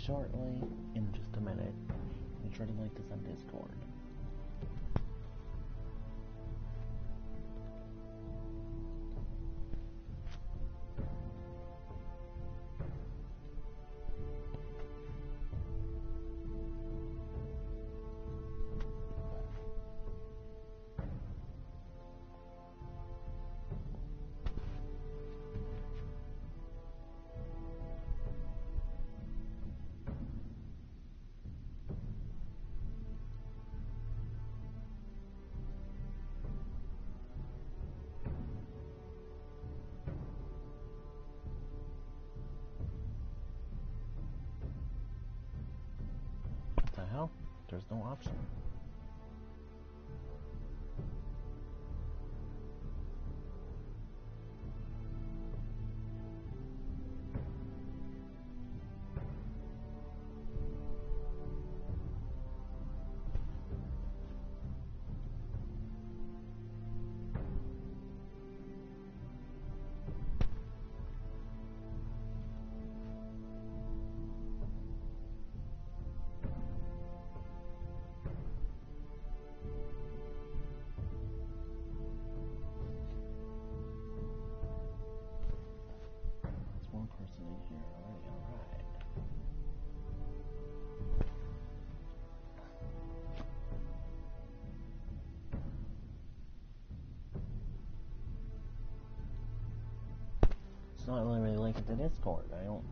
shortly in just a minute. Make sure to link this on Discord. What the hell? There's no option. One person in here already, alright. It's not really linked to Discord, I don't...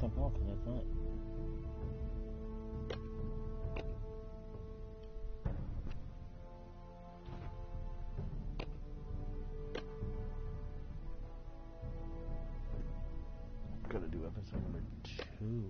I'm off and it's not. I'm gonna do episode number 2.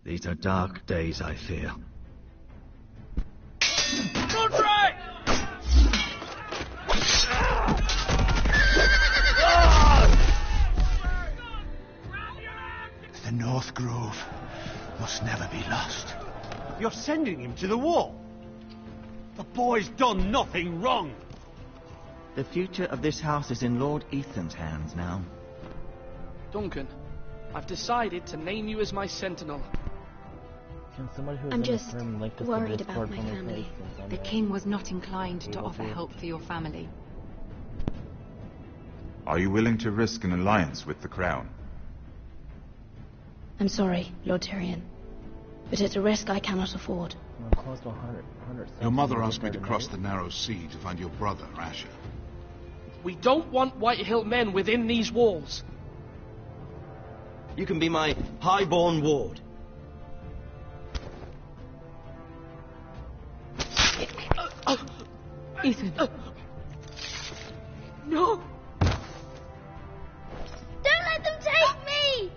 These are dark days, I fear. Contract! The North Grove must never be lost. You're sending him to the war? The boy's done nothing wrong. The future of this house is in Lord Ethan's hands now. Duncan, I've decided to name you as my sentinel. Can somebody who is I'm in just this room link this to worried Discord about my for me, family. please, since I'm The not king was not inclined to able offer to. help for your family. Are you willing to risk an alliance with the Crown? I'm sorry, Lord Tyrion, but it's a risk I cannot afford. We're close to 100 Your mother cents. asked me to cross the narrow sea to find your brother, Asher. We don't want Whitehill men within these walls. You can be my highborn ward. Ethan. No! Don't let them take me!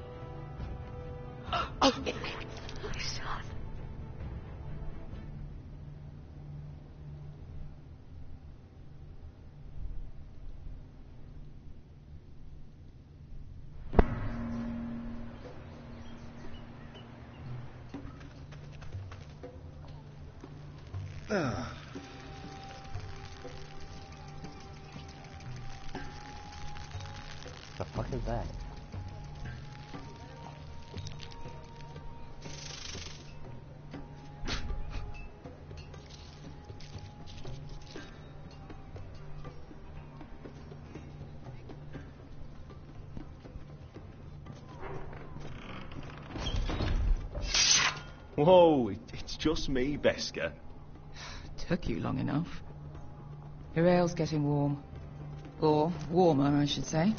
My son. The fuck is that? Whoa, it's just me, Beska. Took you long enough. Your ale's getting warm. Or warmer, I should say.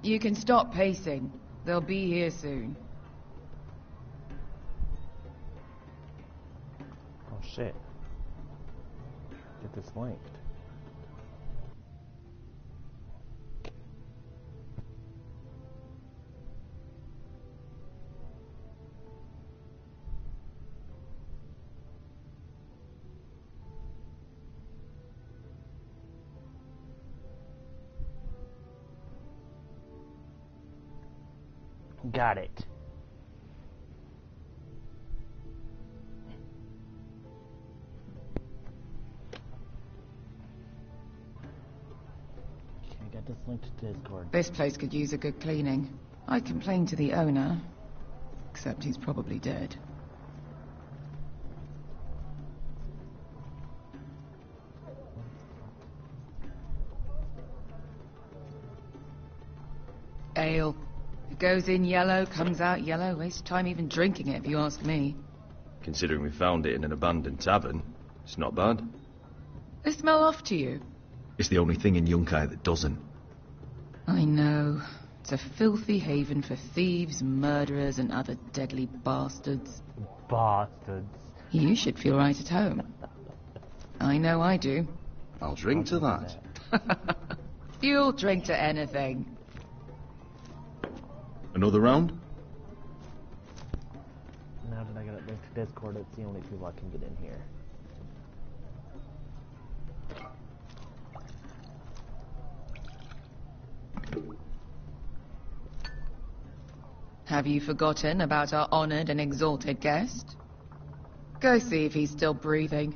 You can stop pacing. They'll be here soon. Oh shit. Get this linked. Got it. Okay, got this linked to Discord. This place could use a good cleaning. I complained to the owner, except he's probably dead. Ale. It goes in yellow, comes out yellow. Waste time even drinking it, if you ask me. Considering we found it in an abandoned tavern, it's not bad. They smell off to you. It's the only thing in Yunkai that doesn't. I know. It's a filthy haven for thieves, murderers, and other deadly bastards. Bastards. You should feel right at home. I know I do. I'll drink to that. You'll drink to anything. Another round? Now that I got it linked to Discord, it's the only people I can get in here. Have you forgotten about our honored and exalted guest? Go see if he's still breathing.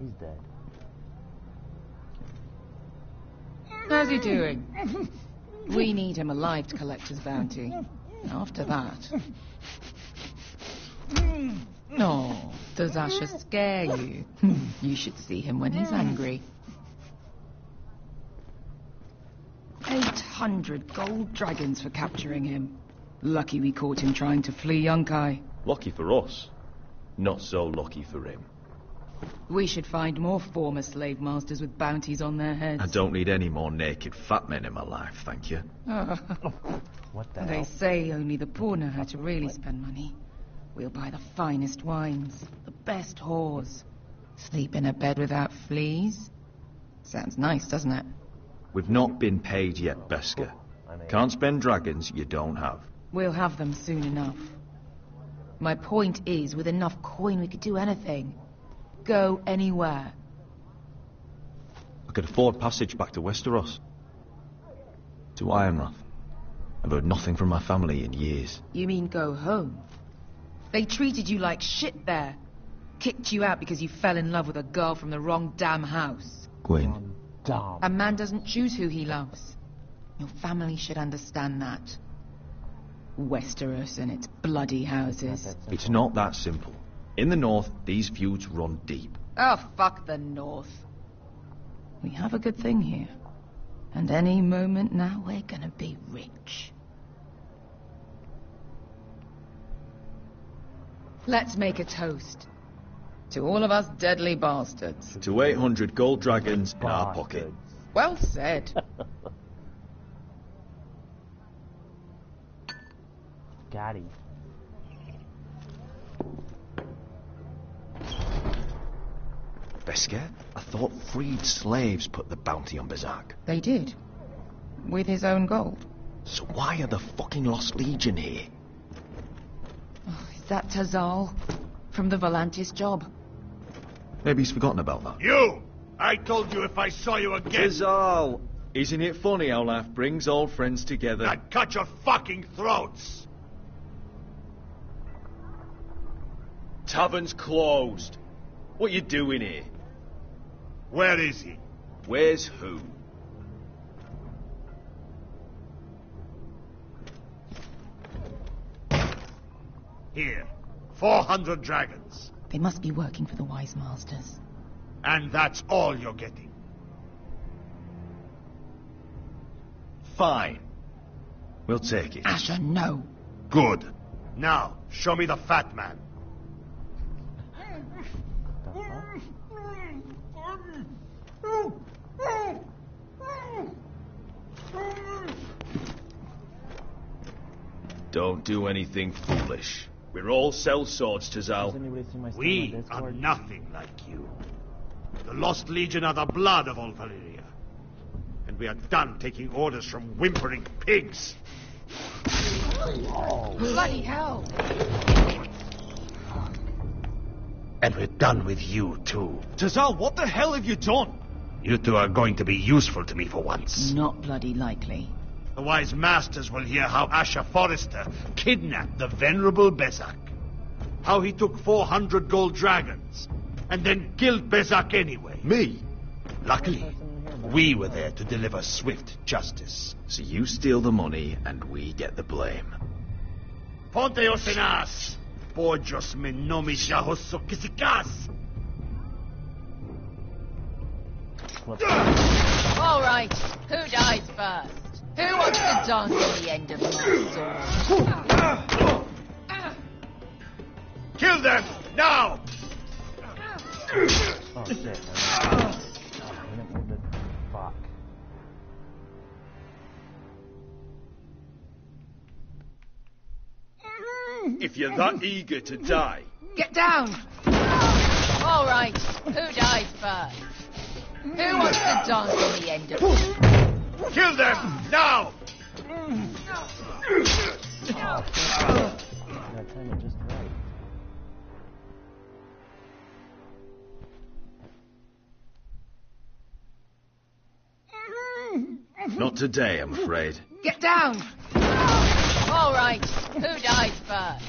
He's dead. How's he doing? We need him alive to collect his bounty. After that... Oh, does Sasha scare you? You should see him when he's angry. 800 gold dragons for capturing him. Lucky we caught him trying to flee Yunkai. Lucky for us. Not so lucky for him. We should find more former slave masters with bounties on their heads. I don't need any more naked fat men in my life, thank you. What the They hell? say only the poor know how to really spend money. We'll buy the finest wines, the best whores. Sleep in a bed without fleas. Sounds nice, doesn't it? We've not been paid yet, Beska. Can't spend dragons you don't have. We'll have them soon enough. My point is, with enough coin we could do anything. Go anywhere. I could afford passage back to Westeros. To Ironrath. I've heard nothing from my family in years. You mean go home? They treated you like shit there. Kicked you out because you fell in love with a girl from the wrong damn house. Gwyn. Dumb. A man doesn't choose who he loves. Your family should understand that. Westeros and its bloody houses. It's not that simple. In the north, these feuds run deep. Oh, fuck the North. We have a good thing here. And any moment now, we're gonna be rich. Let's make a toast. To all of us deadly bastards. To 800 gold dragons in our pocket. Well said. Got him. Beska, I thought freed slaves put the bounty on Berserk. They did. With his own gold. So why are the fucking Lost Legion here? Oh, is that Tazal? From the Volantis job? Maybe he's forgotten about that. You! I told you if I saw you again... Rizal! Isn't it funny how life brings old friends together? I'd cut your fucking throats! Tavern's closed. What you doing here? Where is he? Where's who? Here. 400 dragons. They must be working for the Wise Masters. And that's all you're getting. Fine. We'll take it. Asher, no. Good. Now, show me the fat man. Don't do anything foolish. We're all sellswords, Does Tazal. anybody see my stuff on We Discord? are nothing like you. The Lost Legion are the blood of all Valyria. And we are done taking orders from whimpering pigs. Bloody hell. And we're done with you, too. Tazal, what the hell have you done? You two are going to be useful to me for once. Not bloody likely. The wise masters will hear how Asher Forrester kidnapped the venerable Bezak. How he took 400 gold dragons, and then killed Bezak anyway. Me? Luckily, we were there to deliver swift justice. So you steal the money, and we get the blame. Ponte osenas! Pojos me nomis yahoso kisikas! All right, who dies first? Who wants to dance at the end of my sword? Kill them, now! Oh shit. Fuck. If you're that eager to die... Get down! All right, who dies first? Who wants to dance at the end of Kill them, now! Gotta time it just right. Not today, I'm afraid. Get down! All right, who dies first?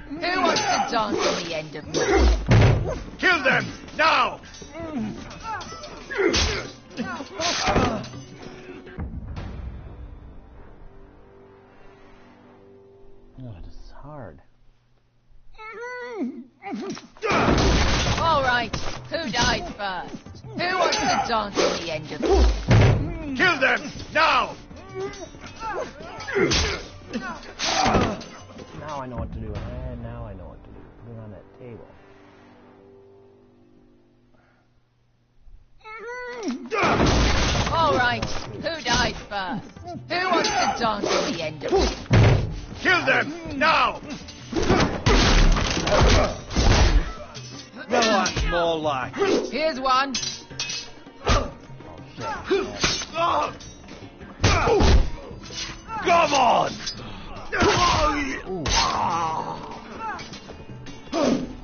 Who wants to dance at the end of Kill them, now! Oh, this is hard. All right, who dies first? Who wants to dance at the end of Kill them, now! Now I know what to do. Now I know what to do. Put it on that table. All right, who dies first? Who wants to dance at the end of Kill them, now! Relax, more like. Here's one. Come on!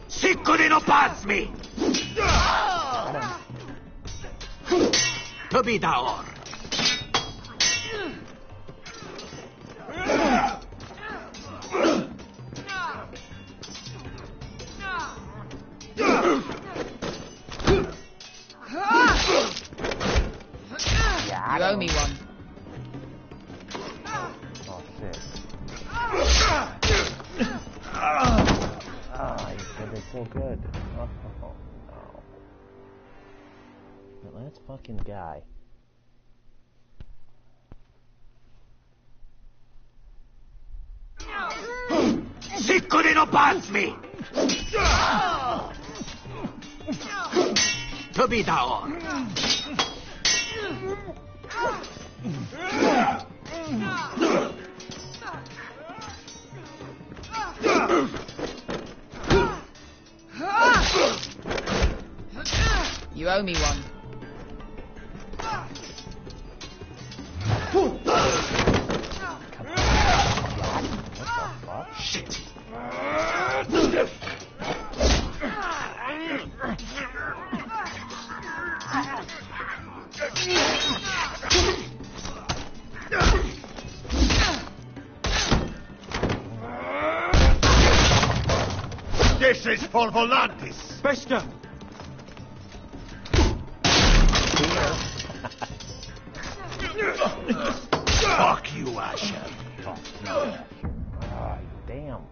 Sicko di non pasmi! To be daor. You owe me one. Oh shit. You said it's so good. Oh no. But that's fucking guy. Sicko di non pasmi! To be daor. You owe me one. Shit! This is for Volantis! Bester! Fuck you, Asher. Ah, damn.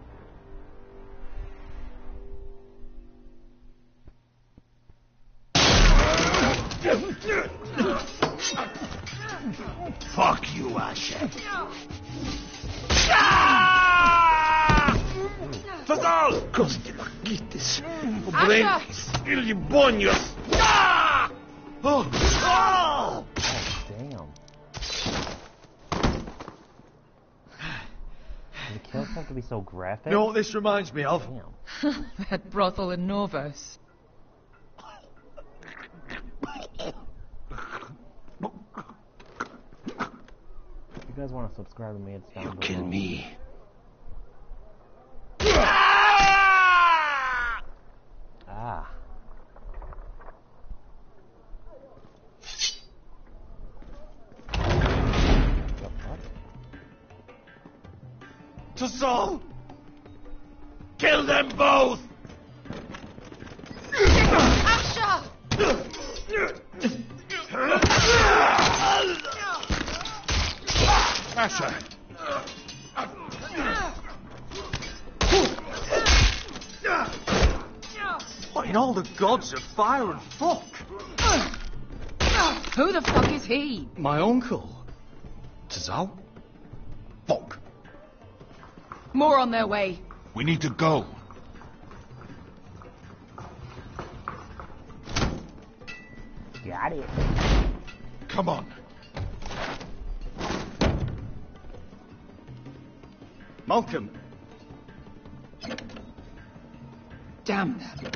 Fuck you, Asher. Fatal! Costi maquites. Obrenis. Ilibonios. Oh! Damn. Do the kills have to be so graphic? You know what this reminds me of? Damn. That brothel in Norvos. If you guys want to subscribe to me, it's down below. Kill me. Ah. To Saul! Kill them both! Asha! Asher! What in all the gods of fire and fuck? Who the fuck is he? My uncle. Tazal? Fuck. More on their way. We need to go. Got it. Come on. Malcolm. Damn them.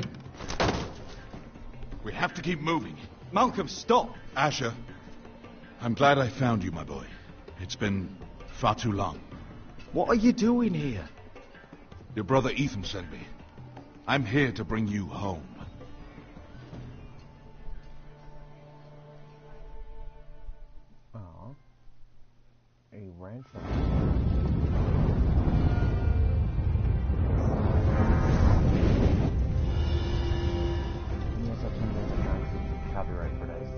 We have to keep moving. Malcolm, stop. Asher, I'm glad I found you, my boy. It's been far too long. What are you doing here? Your brother Ethan sent me. I'm here to bring you home. Oh. A ransom. Copyright for this.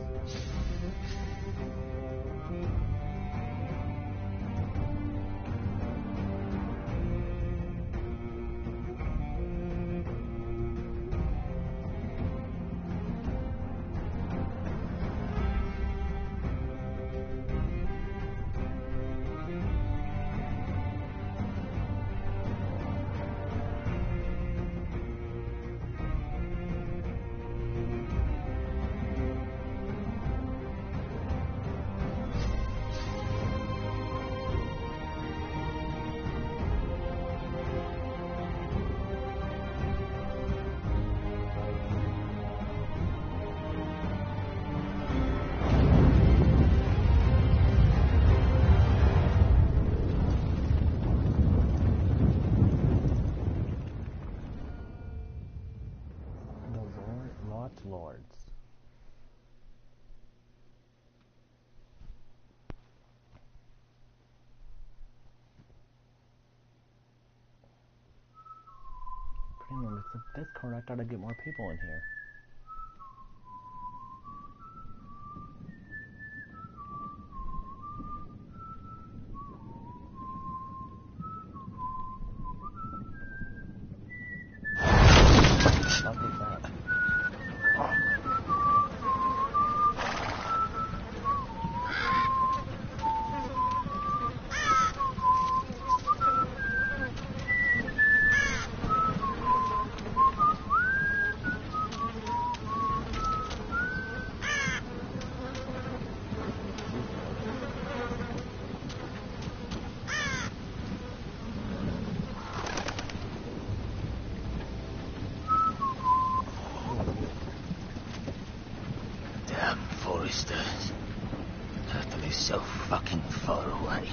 Lords. Pretty much with this card, I thought I'd get more people in here. What is that? Earth is so fucking far away.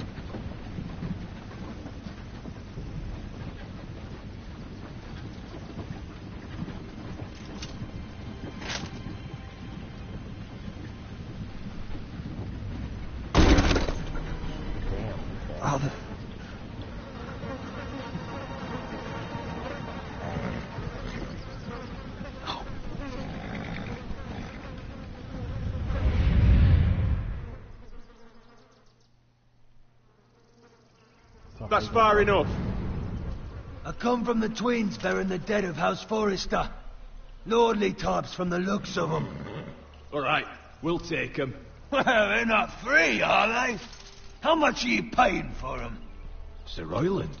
That's far enough. I come from the twins bearing the dead of House Forrester. Lordly types from the looks of them. All right, we'll take them. Well, they're not free, are they? How much are you paying for them? Sir Island.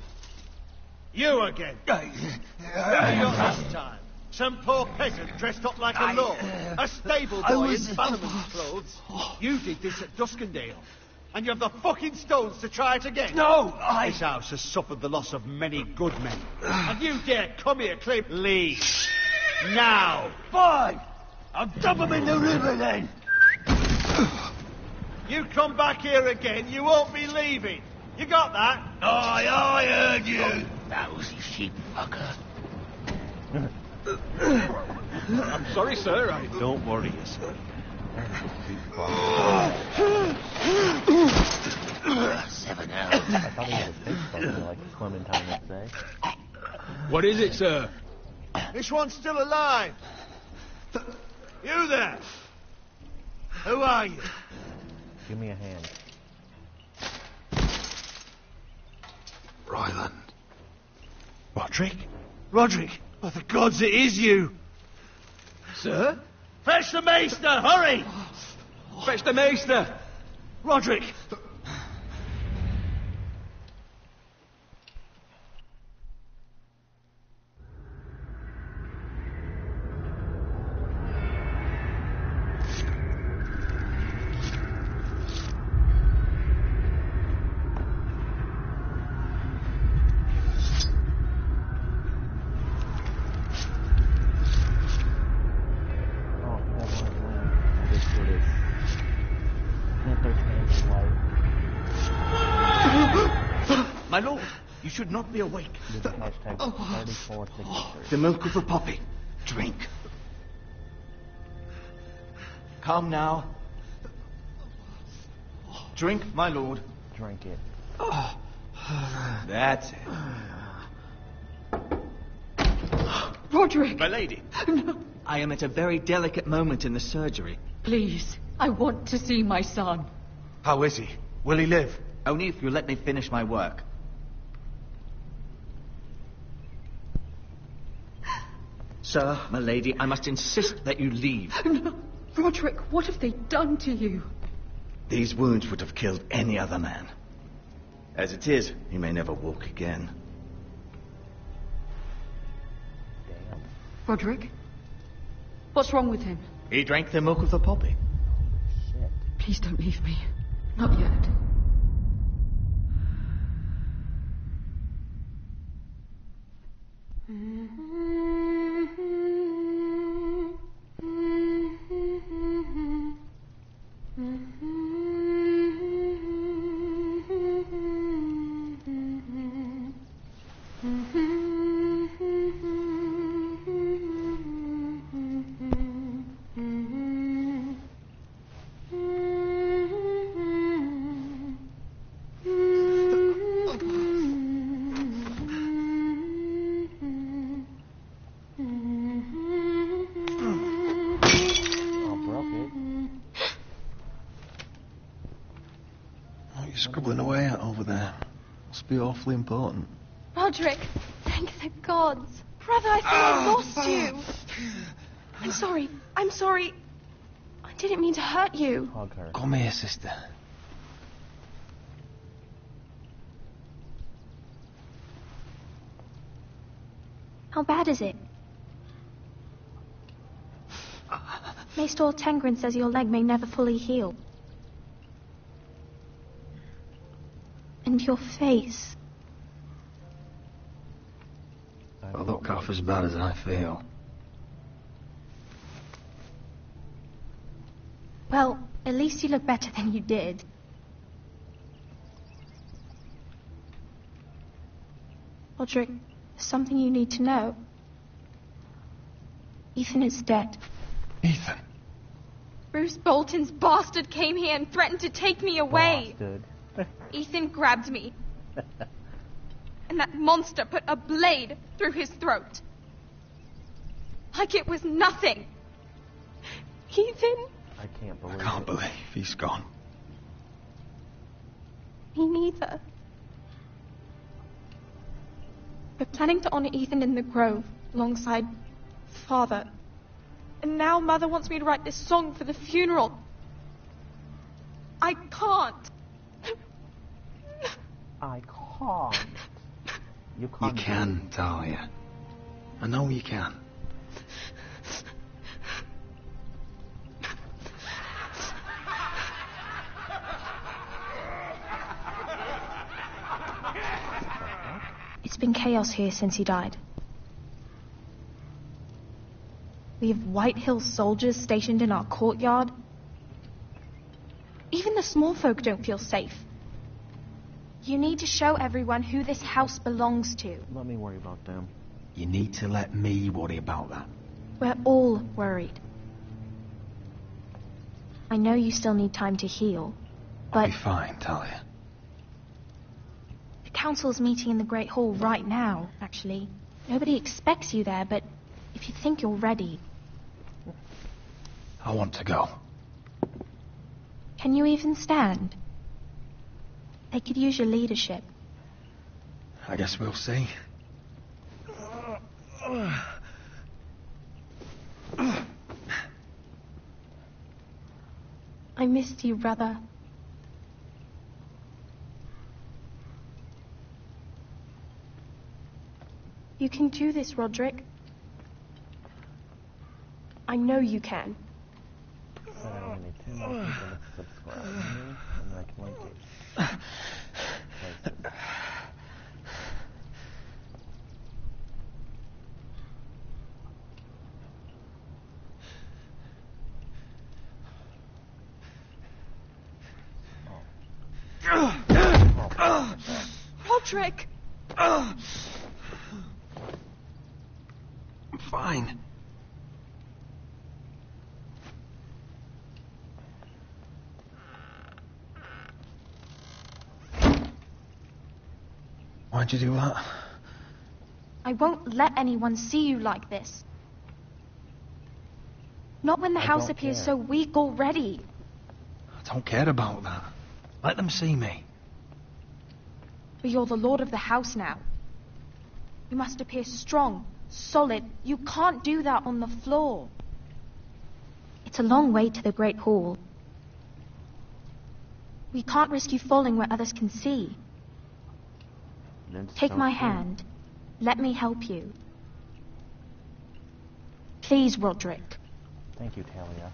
You again. Remember your last time? Some poor peasant dressed up like a lord. A stable boy in Bannerman's clothes. You did this at Duskendale. And you have the fucking stones to try it again. No, This house has suffered the loss of many good men. And you dare come here, claim... Leave. Now. Fine. I'll dump them in the river then. You come back here again, you won't be leaving. You got that? Aye, I heard you. Lousy sheep fucker. I'm sorry, sir. Don't worry yourself. 7 hours. I thought he had his face fucking like Clementine would say. What is it, sir? This one's still alive. You there? Who are you? Give me a hand. Ryland. Roderick? Roderick? By the gods, it is you. Sir? Fetch the maester, hurry! Fetch the maester! Roderick! My lord, you should not be awake. Use the hashtag 34 signatures. The milk of the poppy. Drink. Come now. Drink, my lord. Drink it. That's it. Roderick! My lady. No. I am at a very delicate moment in the surgery. Please, I want to see my son. How is he? Will he live? Only if you let me finish my work. Sir, my lady, I must insist that you leave. No. Roderick, what have they done to you? These wounds would have killed any other man. As it is, you may never walk again. Damn. Roderick? What's wrong with him? He drank the milk of the poppy. Shit. Please don't leave me. Not yet. Scribbling away at over there. Must be awfully important. Roderick, thank the gods. Brother, I thought I lost you. I'm sorry. I'm sorry. I didn't mean to hurt you. Hug her. Come here, sister. How bad is it? Maester Tengrin says your leg may never fully heal. And your face. I look half as bad as I feel. Well, at least you look better than you did. Roderick, there's something you need to know. Ethan is dead. Ethan? Bruce Bolton's bastard came here and threatened to take me away. Bastard. Ethan grabbed me. And that monster put a blade through his throat. Like it was nothing. Ethan? I can't believe I can't believe he's gone. Me neither. We're planning to honor Ethan in the grove alongside Father. And now Mother wants me to write this song for the funeral. I can't. I can't. You You can't. can, Talia. I know you can. It's been chaos here since he died. We have White Hill soldiers stationed in our courtyard. Even the small folk don't feel safe. You need to show everyone who this house belongs to. Let me worry about them. You need to let me worry about that. We're all worried. I know you still need time to heal, I'll but be fine, Talia. the council's meeting in the Great Hall right now, actually. Nobody expects you there, but if you think you're ready... I want to go. Can you even stand? They could use your leadership. I guess we'll see. I missed you, brother. You can do this, Roderick. I know you can. But I only need 2 more people to subscribe to me, and I can link it. Places. Roderick! I'm fine. Why'd you do that? I won't let anyone see you like this. Not when the I house don't appears care. so weak already. I don't care about that. Let them see me. But you're the lord of the house now. You must appear strong, solid. You can't do that on the floor. It's a long way to the Great Hall. We can't risk you falling where others can see. Take my hand. Let me help you. Please, Roderick. Thank you, Talia.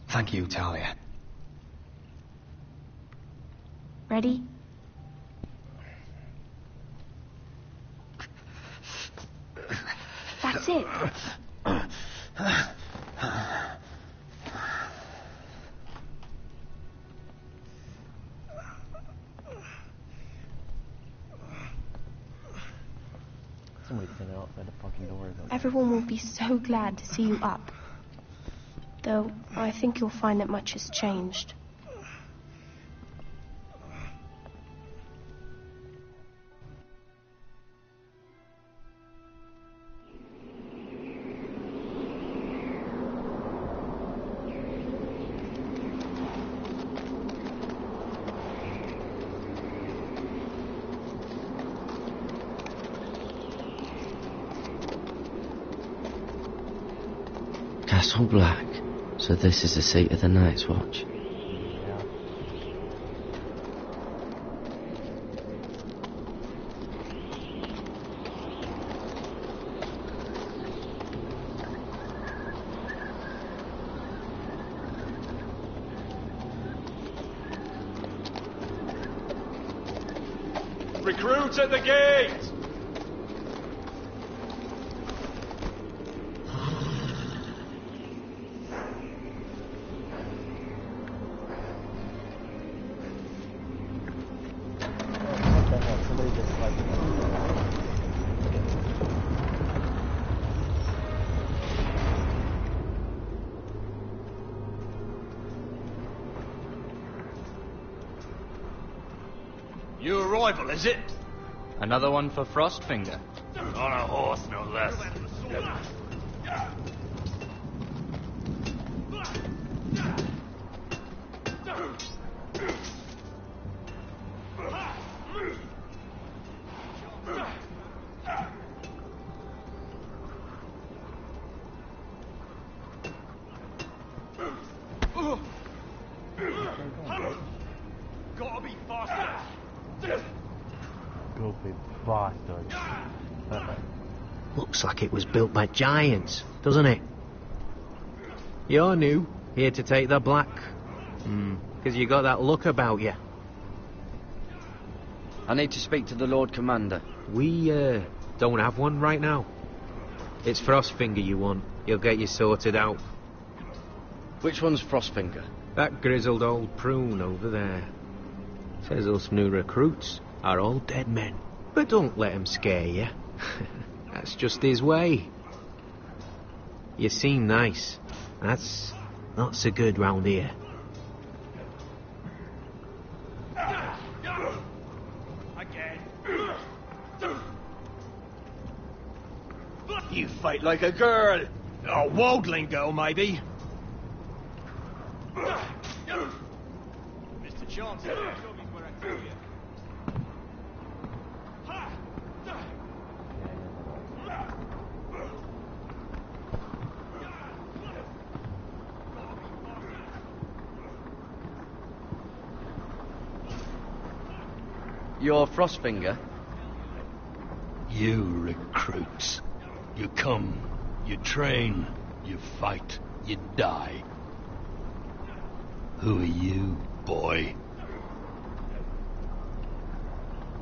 Thank you, Talia. Ready? That's it. Somebody's standing outside the fucking door. Everyone will be so glad to see you up. Though, I think you'll find that much has changed. Castle Black. So this is the seat of the Night's Watch. Yeah. Recruits at the gate! What the hell? Somebody just like... New arrival, is it? Another one for Frostfinger. On a horse, no less. bastard. Perfect. Looks like it was built by giants, doesn't it? You're new, here to take the black. Because you got that look about you. I need to speak to the Lord Commander. We, don't have one right now. It's Frostfinger you want. He'll get you sorted out. Which one's Frostfinger? That grizzled old prune over there. Says us new recruits are all dead men. But don't let him scare you. That's just his way. You seem nice. That's not so good round here. You fight like a girl. A waldling girl, maybe. Mr. Chancellor, show me where I threw you. You're Frostfinger? You recruits. You come, you train, you fight, you die. Who are you, boy?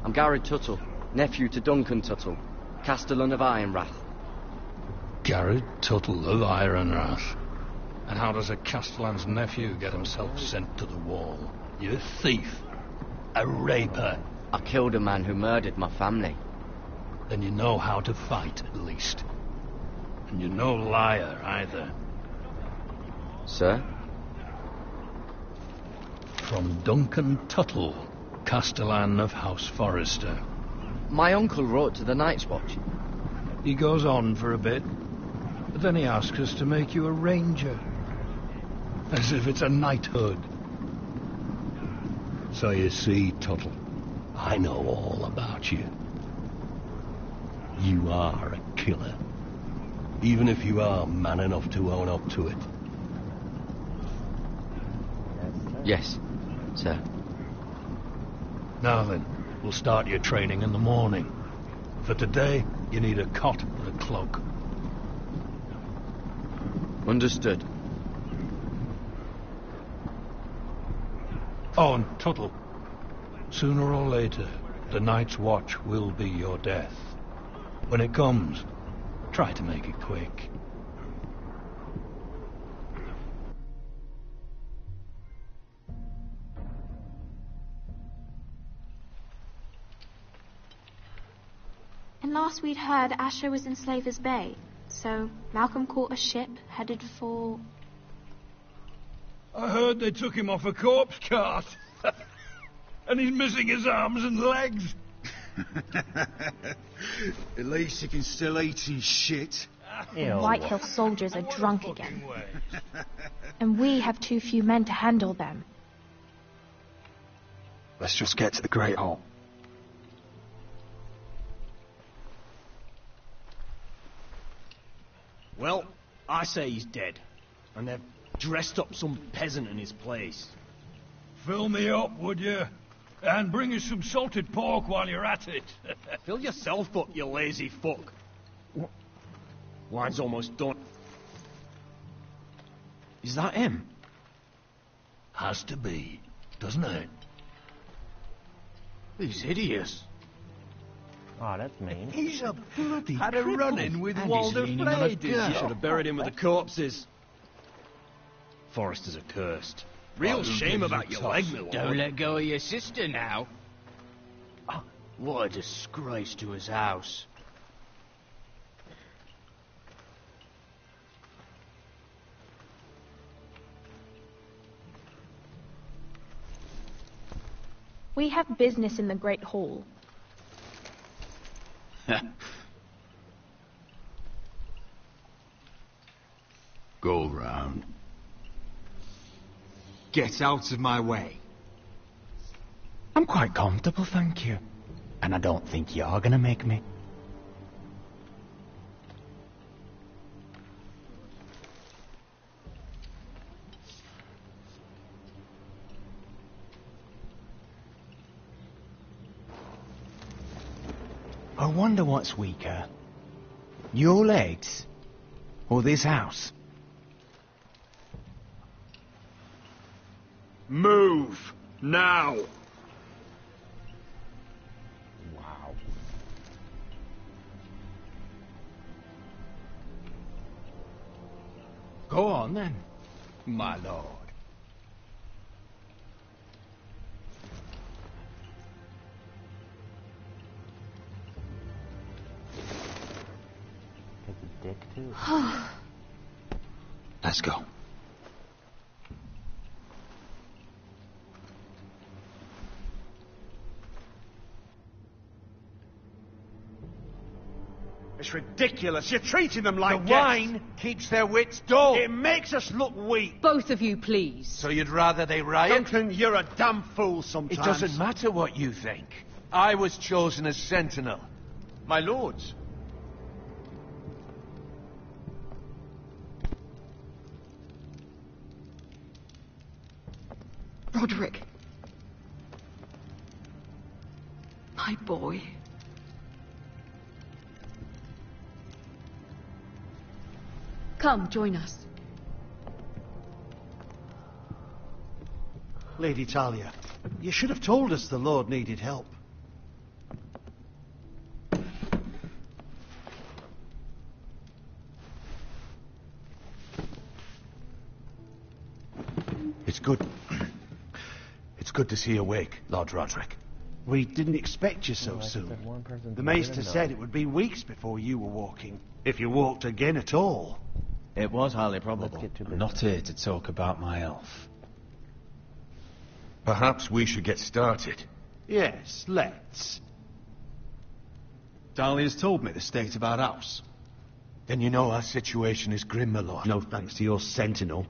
I'm Garrett Tuttle, nephew to Duncan Tuttle, Castellan of Ironrath. Garrett Tuttle of Ironrath. And how does a Castellan's nephew get himself sent to the wall? You a thief? A raper? I killed a man who murdered my family. Then you know how to fight, at least. And you're no liar, either. Sir? From Duncan Tuttle, Castellan of House Forrester. My uncle wrote to the Night's Watch. He goes on for a bit, but then he asks us to make you a ranger. As if it's a knighthood. So you see, Tuttle, I know all about you. You are a killer. Even if you are man enough to own up to it. Yes, sir. Now then, we'll start your training in the morning. For today, you need a cot and a cloak. Understood. Oh, and Tuttle, sooner or later, the Night's Watch will be your death. When it comes, try to make it quick. And last we'd heard, Asher was in Slaver's Bay. So Malcolm caught a ship headed for... I heard they took him off a corpse cart. And he's missing his arms and legs. At least he can still eat his shit. Whitehill soldiers are drunk again. And we have too few men to handle them. Let's just get to the Great Hall. Well, I say he's dead. And they've dressed up some peasant in his place. Fill me up, would you? And bring us some salted pork while you're at it. Fill yourself up, you lazy fuck. Wine's almost done. Is that him? Has to be, doesn't it? He's hideous. Oh, that's mean. He's a bloody Had a run-in with Walder Flay, did you? Should have buried him with the corpses. Foresters are cursed. Real shame about your leg, my lord. Don't let go of your sister now. What a disgrace to his house. We have business in the Great Hall. Go round. Get out of my way. I'm quite comfortable, thank you. And I don't think you're gonna make me. I wonder what's weaker. Your legs? Or this house? Move! Now! Wow. Go on then, my lord. Take a dick too. Let's go. It's ridiculous. You're treating them like The guests. wine keeps their wits dull. It makes us look weak. Both of you, please. So you'd rather they riot? Duncan, you're a damn fool sometimes. It doesn't matter what you think. I was chosen as sentinel. My lords. Roderick. My boy. Come, join us. Lady Talia, you should have told us the Lord needed help. It's good. It's good to see you awake, Lord Roderick. We didn't expect you so Like I soon. said, one person's The better Maester than said none. it would be weeks before you were walking, if you walked again at all. It was highly Let's probable. get to I'm not here to talk about my elf. Perhaps we should get started. Yes, let's. Dahlia's told me the state of our house. Then you know our situation is grim, my lord. No thanks to your sentinel.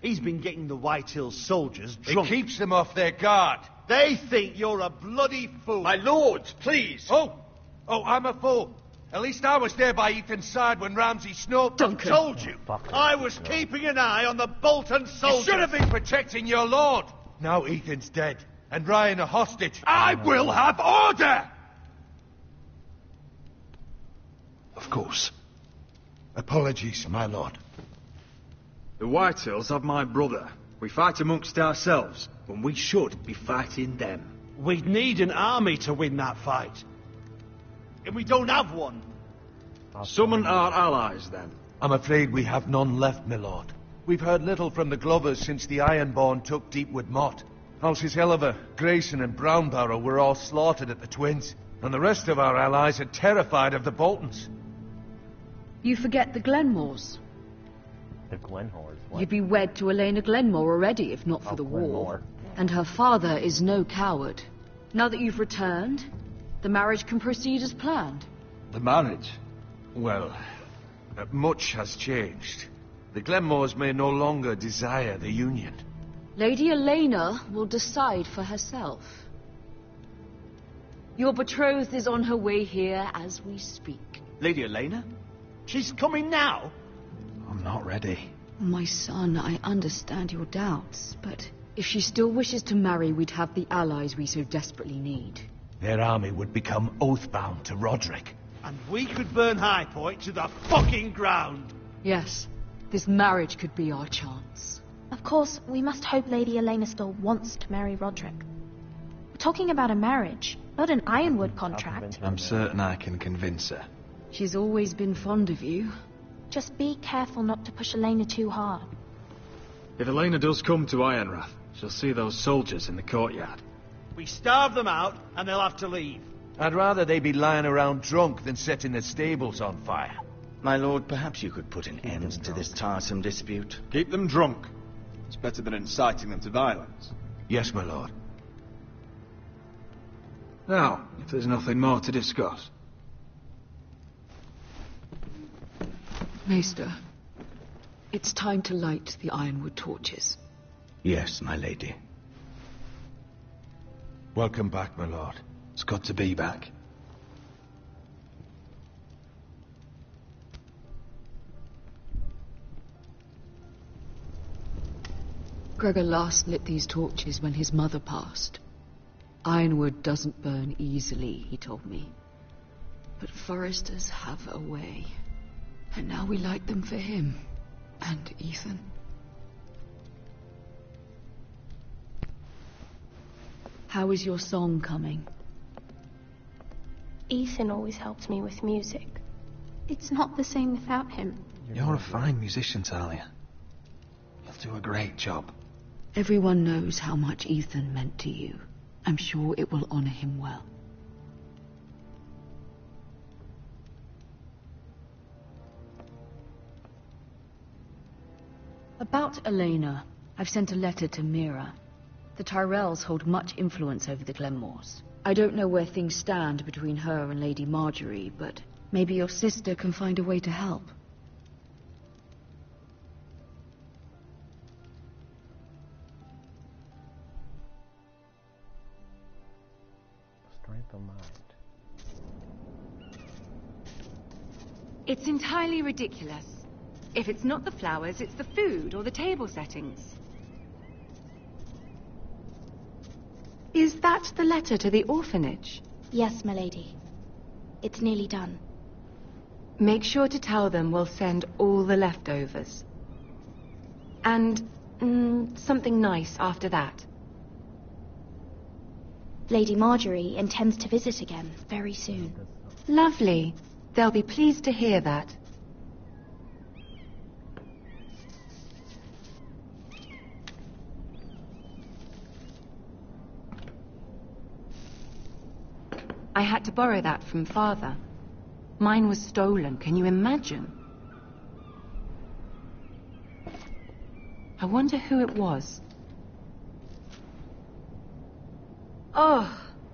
He's been getting the White Hills soldiers drunk. It keeps them off their guard. They think you're a bloody fool. My lords, please. Oh, I'm a fool. At least I was there by Ethan's side when Ramsay Snow Duncan. told you. Fuck I off. was keeping an eye on the Bolton You soldiers. should have been protecting your lord. Now Ethan's dead, and Ryan a hostage. I will have order! Of course. Apologies, my lord. The Whitehills have my brother. We fight amongst ourselves, when we should be fighting them. We'd need an army to win that fight. And we don't have one. Summon our allies, then. I'm afraid we have none left, my lord. We've heard little from the Glovers since the Ironborn took Deepwood Motte. Houses Helliver, Grayson and Brownbarrow were all slaughtered at the Twins, and the rest of our allies are terrified of the Boltons. You forget the Glenmores. The Glenhors. What? You'd be wed to Elena Glenmore already, if not for Oh, the Glenmore. war. And her father is no coward. Now that you've returned, the marriage can proceed as planned. The marriage? Well, much has changed. The Glenmores may no longer desire the union. Lady Elena will decide for herself. Your betrothed is on her way here as we speak. Lady Elena? She's coming now. I'm not ready. My son, I understand your doubts, but if she still wishes to marry, we'd have the allies we so desperately need. Their army would become oath-bound to Roderick. And we could burn High Point to the fucking ground. Yes, this marriage could be our chance. Of course, we must hope Lady Elena still wants to marry Roderick. We're talking about a marriage, not an Ironwood contract. I'm certain I can convince her. She's always been fond of you. Just be careful not to push Elena too hard. If Elena does come to Ironrath, she'll see those soldiers in the courtyard. We starve them out, and they'll have to leave. I'd rather they be lying around drunk than setting the stables on fire. My lord, perhaps you could put an end to this tiresome dispute. Keep them drunk. It's better than inciting them to violence. Yes, my lord. Now, if there's nothing more to discuss. Maester, it's time to light the Ironwood torches. Yes, my lady. Welcome back, my lord. It's good to be back. Gregor last lit these torches when his mother passed. Ironwood doesn't burn easily, he told me. But foresters have a way. And now we light them for him. And Ethan. How is your song coming? Ethan always helps me with music. It's not the same without him. You're a fine musician, Talia. You'll do a great job. Everyone knows how much Ethan meant to you. I'm sure it will honor him well. About Elena, I've sent a letter to Mira. The Tyrells hold much influence over the Glenmores. I don't know where things stand between her and Lady Marjorie, but maybe your sister can find a way to help. Strength of mind. It's entirely ridiculous. If it's not the flowers, it's the food or the table settings. Is that the letter to the orphanage? Yes, my lady. It's nearly done. Make sure to tell them we'll send all the leftovers. And something nice after that. Lady Marjorie intends to visit again very soon. Lovely. They'll be pleased to hear that. I had to borrow that from Father. Mine was stolen, can you imagine? I wonder who it was. Oh,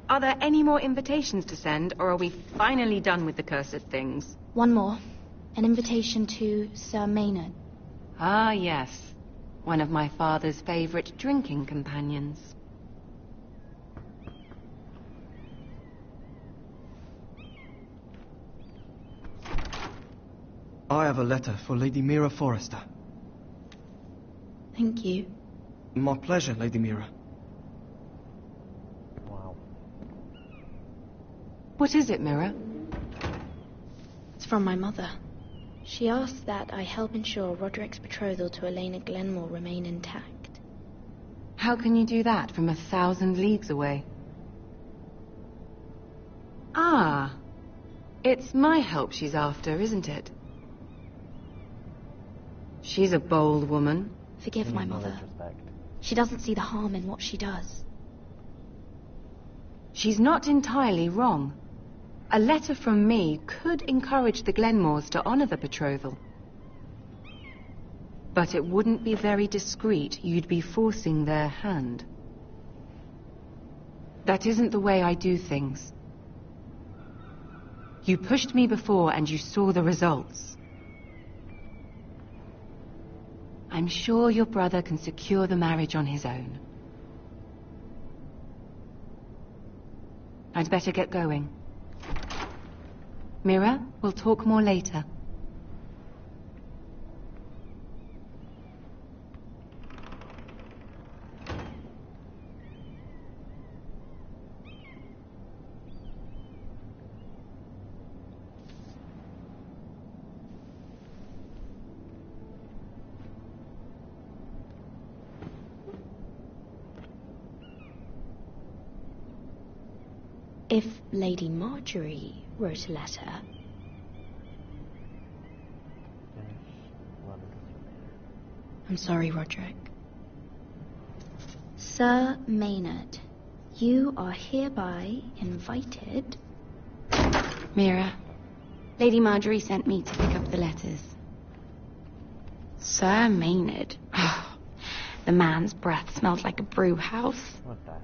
are there any more invitations to send, or are we finally done with the cursed things? One more. An invitation to Sir Maynard. Ah, yes. One of my father's favorite drinking companions. I have a letter for Lady Mira Forrester. Thank you. My pleasure, Lady Mira. Wow. What is it, Mira? It's from my mother. She asks that I help ensure Roderick's betrothal to Elena Glenmore remain intact. How can you do that from 1,000 leagues away? Ah, it's my help she's after, isn't it? She's a bold woman. Forgive my mother. She doesn't see the harm in what she does. She's not entirely wrong. A letter from me could encourage the Glenmores to honor the betrothal. But it wouldn't be very discreet. You'd be forcing their hand. That isn't the way I do things. You pushed me before and you saw the results. I'm sure your brother can secure the marriage on his own. I'd better get going. Mira, we'll talk more later. If Lady Marjorie wrote a letter... I'm sorry, Roderick. Sir Maynard, you are hereby invited... Mira, Lady Marjorie sent me to pick up the letters. Sir Maynard? The man's breath smelled like a brew house.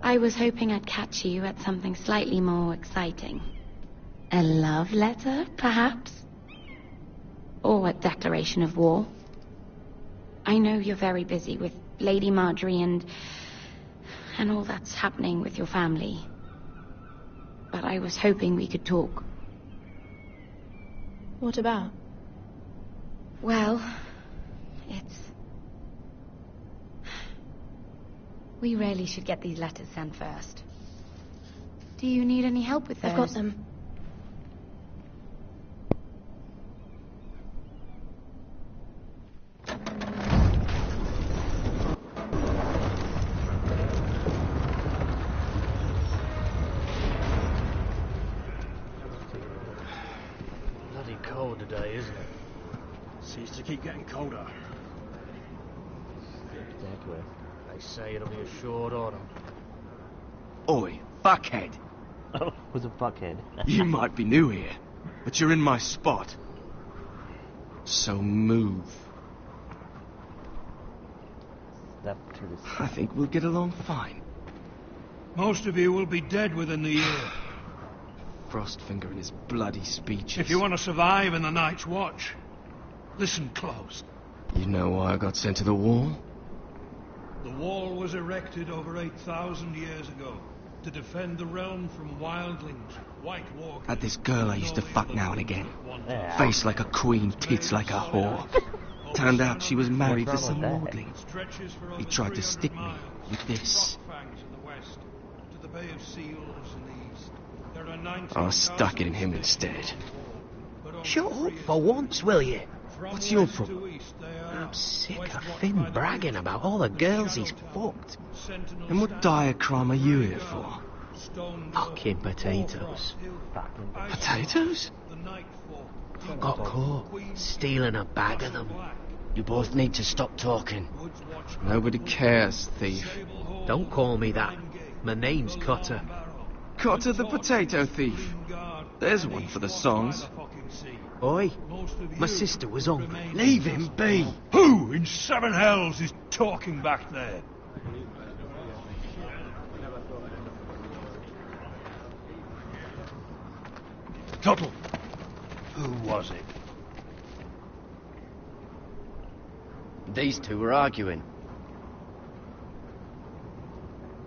I was hoping I'd catch you at something slightly more exciting. A love letter, perhaps? Or a declaration of war? I know you're very busy with Lady Marjorie and all that's happening with your family. But I was hoping we could talk. What about? Well, We really should get these letters sent first. Do you need any help with those? I've got them. keep getting colder. Exactly. They say it'll be a short autumn. Oi, fuckhead. Oh, who's a fuckhead? You might be new here, but you're in my spot. So move. Step to the I think we'll get along fine. Most of you will be dead within the year. Frostfinger and his bloody speeches. If you want to survive in the Night's Watch, listen close. You know why I got sent to the wall? The wall was erected over 8,000 years ago to defend the realm from wildlings, white walkers... Had this girl I used to fuck now and again. Face like a queen, tits like a whore. Turned out she was married to some lordling. He tried to stick me with this. I stuck it in him instead. Shut up for once, will you? What's your problem? I'm sick of Finn bragging about all the girls he's fucked. And what diacrime are you here for? Fucking potatoes. Potatoes? Got caught stealing a bag of them. You both need to stop talking. Nobody cares, thief. Don't call me that. My name's Cutter. Cutter the potato thief. There's one for the songs. Oi, my sister was on me. Leave him be. Who in seven hells is talking back there? Tuttle, who was it? These two were arguing.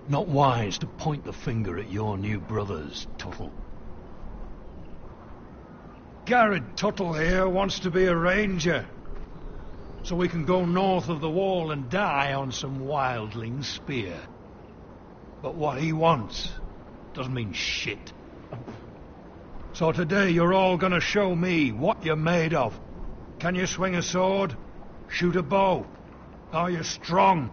Not wise to point the finger at your new brothers, Tuttle. Garrett Tuttle here wants to be a ranger, so we can go north of the wall and die on some wildling spear. But what he wants doesn't mean shit. So today you're all gonna show me what you're made of. Can you swing a sword? Shoot a bow? Are you strong?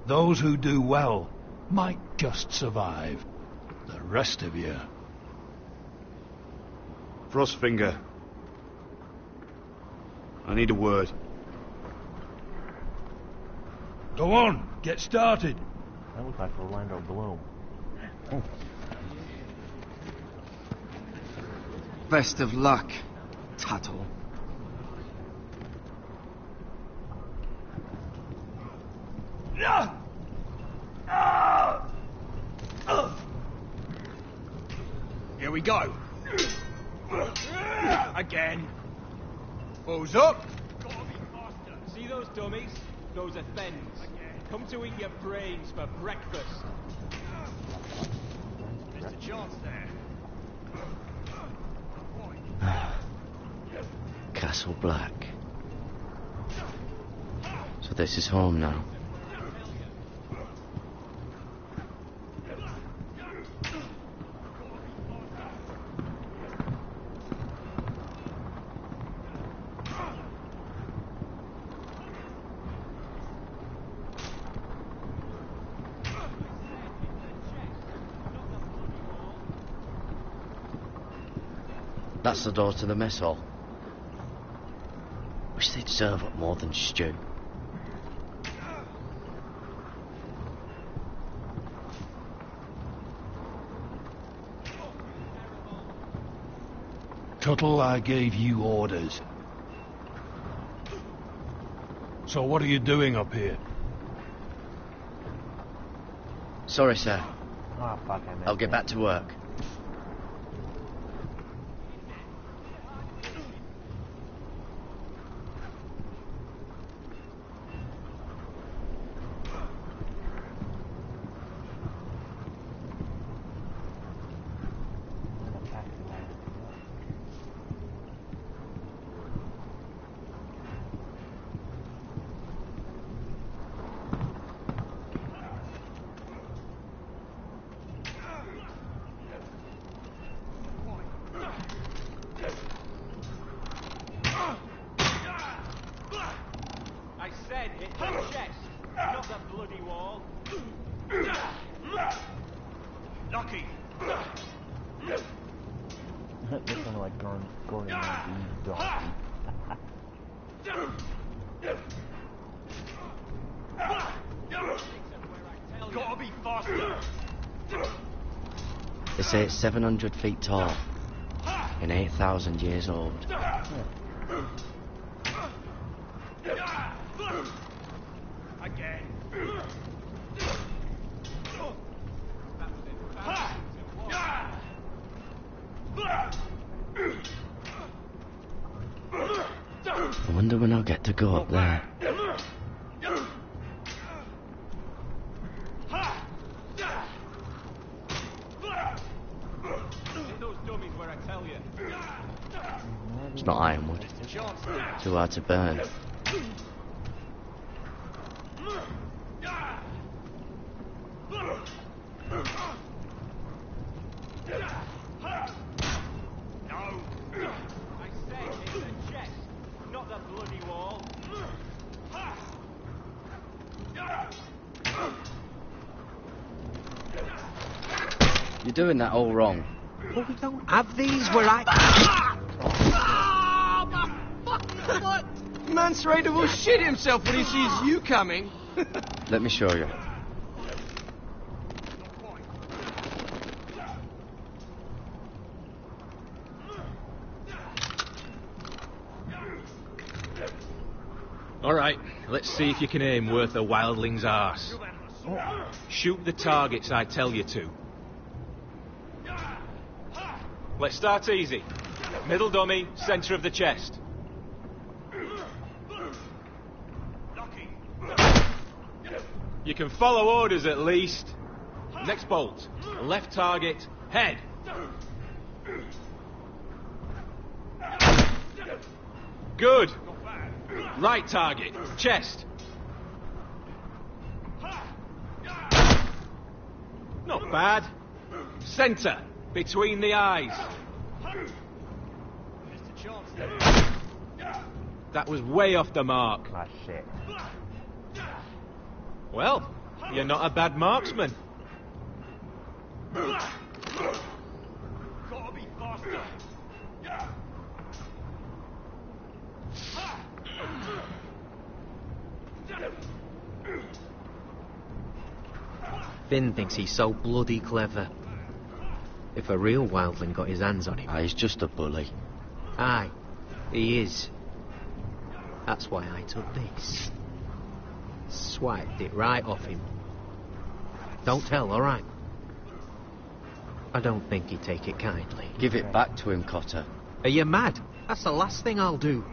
Those who do well might just survive. The rest of you... Frostfinger. I need a word. Go on, get started. That looks like Orlando Bloom. Oh. Best of luck, Tuttle. Here we go. Again. Balls up. See those dummies? Those are thens. Come to eat your brains for breakfast. There's a chance there. Castle Black. So this is home now. That's the door to the mess hall. Wish they'd serve up more than stew. Tuttle, I gave you orders. So what are you doing up here? Sorry, sir. Oh, fuck, I missed I'll get it. back to work. I said hit the chest, not the bloody wall. Lucky. This one like Gordon Ramsay's donkey. tell you. Gotta be faster. They say it's 700 feet tall and 8,000 years old. Again. I wonder when I'll get to go up there. Those dummies where I tell you. It's not ironwood. Too hard to burn. You're doing that all wrong. But we don't have these where I... Man's ready to shit himself when he sees you coming. Let me show you. All right, let's see if you can aim worth a wildling's arse. Shoot the targets I tell you to. Let's start easy. Middle dummy, centre of the chest. You can follow orders at least. Next bolt. Left target, head. Good. Right target, chest. Not bad. Centre, between the eyes. That was way off the mark. Ah, shit. Well, you're not a bad marksman. Gotta be faster. Finn thinks he's so bloody clever. If a real wildling got his hands on him... He's just a bully. Aye, he is. That's why I took this. Swiped it right off him. Don't tell, all right? I don't think he'd take it kindly. Give it back to him, Cotter. Are you mad? That's the last thing I'll do.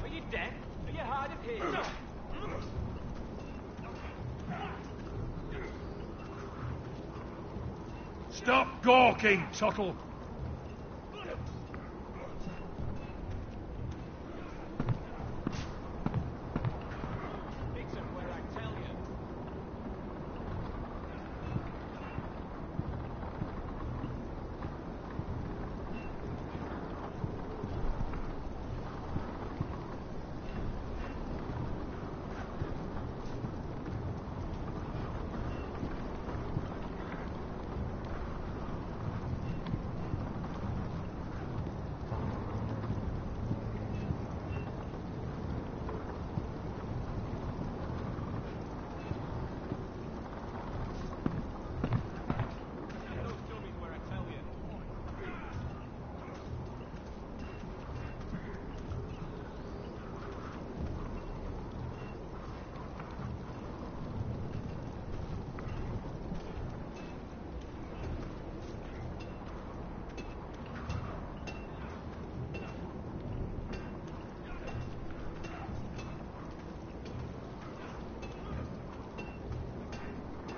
Are you dead? Are you hard of hearing? Stop gawking, Tuttle.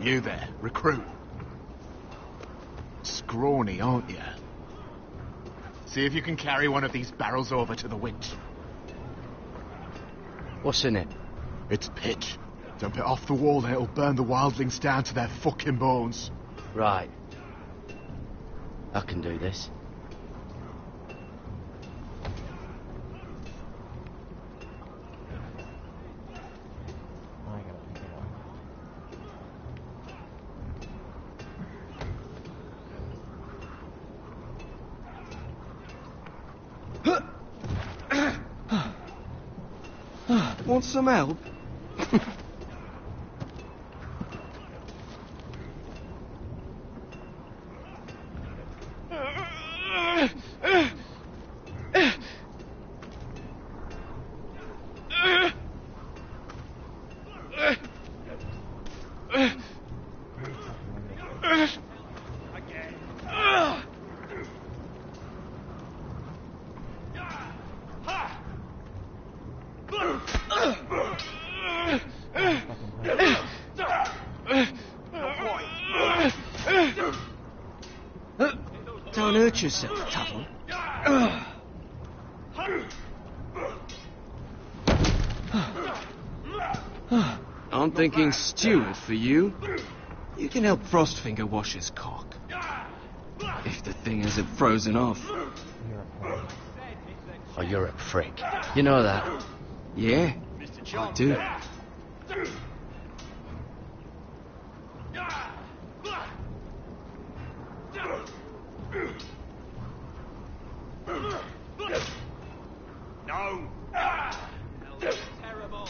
You there, recruit. Scrawny, aren't you? See if you can carry one of these barrels over to the winch. What's in it? It's pitch. Dump it off the wall and it'll burn the wildlings down to their fucking bones. Right. I can do this. Want some help? Don't hurt yourself, Tuttle. I'm thinking steward for you. You can help Frostfinger wash his cock. If the thing isn't frozen off. Oh, you're a prick. You know that? Yeah, I do. No! Terrible!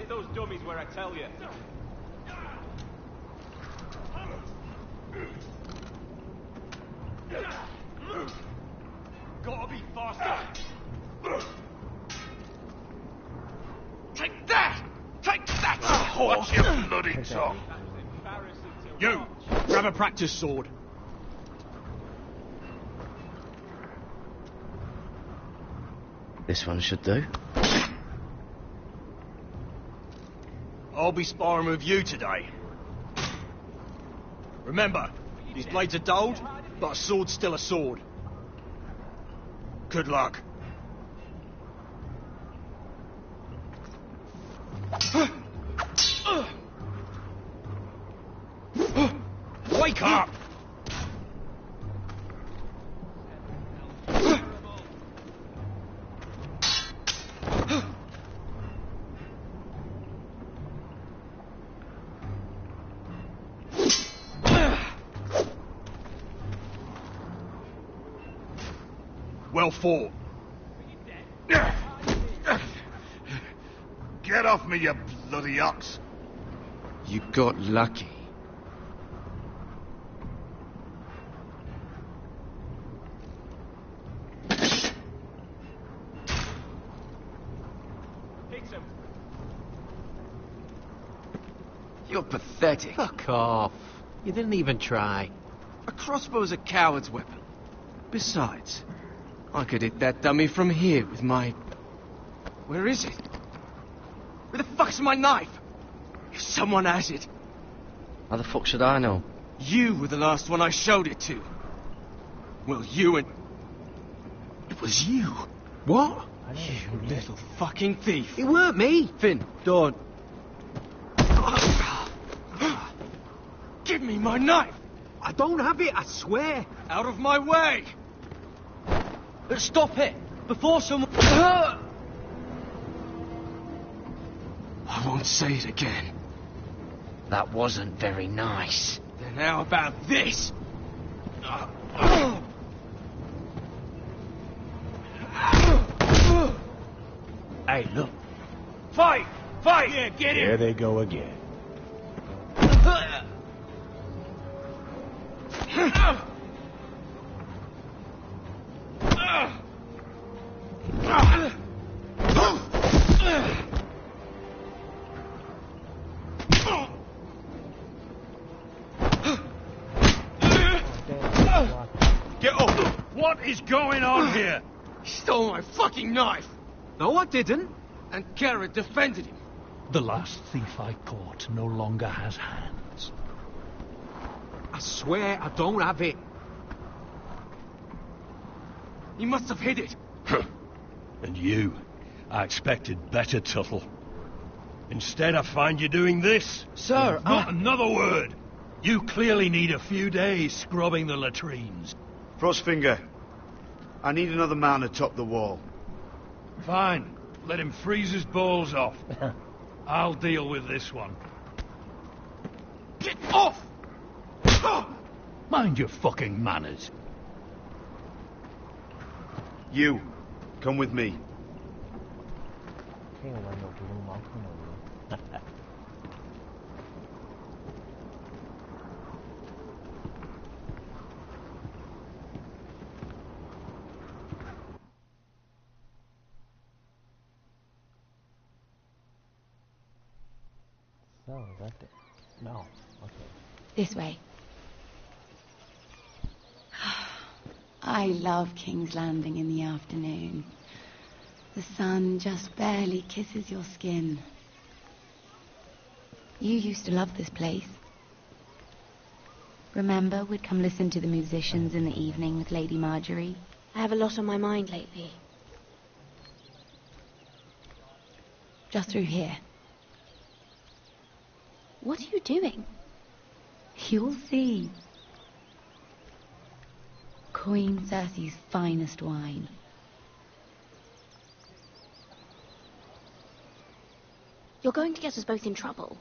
Those dummies where I tell you. Gotta be faster. Take that! Take that! Watch your bloody tongue! You, grab a practice sword. This one should do. I'll be sparring with you today. Remember, these blades are dulled, but a sword's still a sword. Good luck. Wake up! Well fought. Get off me, you bloody ox! You got lucky. You're pathetic. Fuck off. You didn't even try. A crossbow's a coward's weapon. Besides, I could hit that dummy from here with my... Where is it? Where the fuck's my knife? If someone has it. How the fuck should I know? You were the last one I showed it to. Well, you and... It was you. What? You little fucking thief. It weren't me. Finn, don't. Give me my knife. I don't have it, I swear. Out of my way. Stop it! Before someone... I won't say it again. That wasn't very nice. Then how about this? Hey, look. Fight! Fight! Yeah, get Here him! they go again. Get up! What is going on here? He stole my fucking knife! No, I didn't. And Garrett defended him. The last thief I caught no longer has hands. I swear I don't have it. He must have hid it. And you, I expected better, Tuttle. Instead, I find you doing this. Sir, Not another word. You clearly need a few days scrubbing the latrines. Frostfinger, I need another man to top the wall. Fine. Let him freeze his balls off. I'll deal with this one. Get off! Mind your fucking manners. You, come with me. So, is that it? No. Okay. This way. I love King's Landing in the afternoon. The sun just barely kisses your skin. You used to love this place. Remember, we'd come listen to the musicians in the evening with Lady Marjorie? I have a lot on my mind lately. Just through here. What are you doing? You'll see. Queen Cersei's finest wine. You're going to get us both in trouble.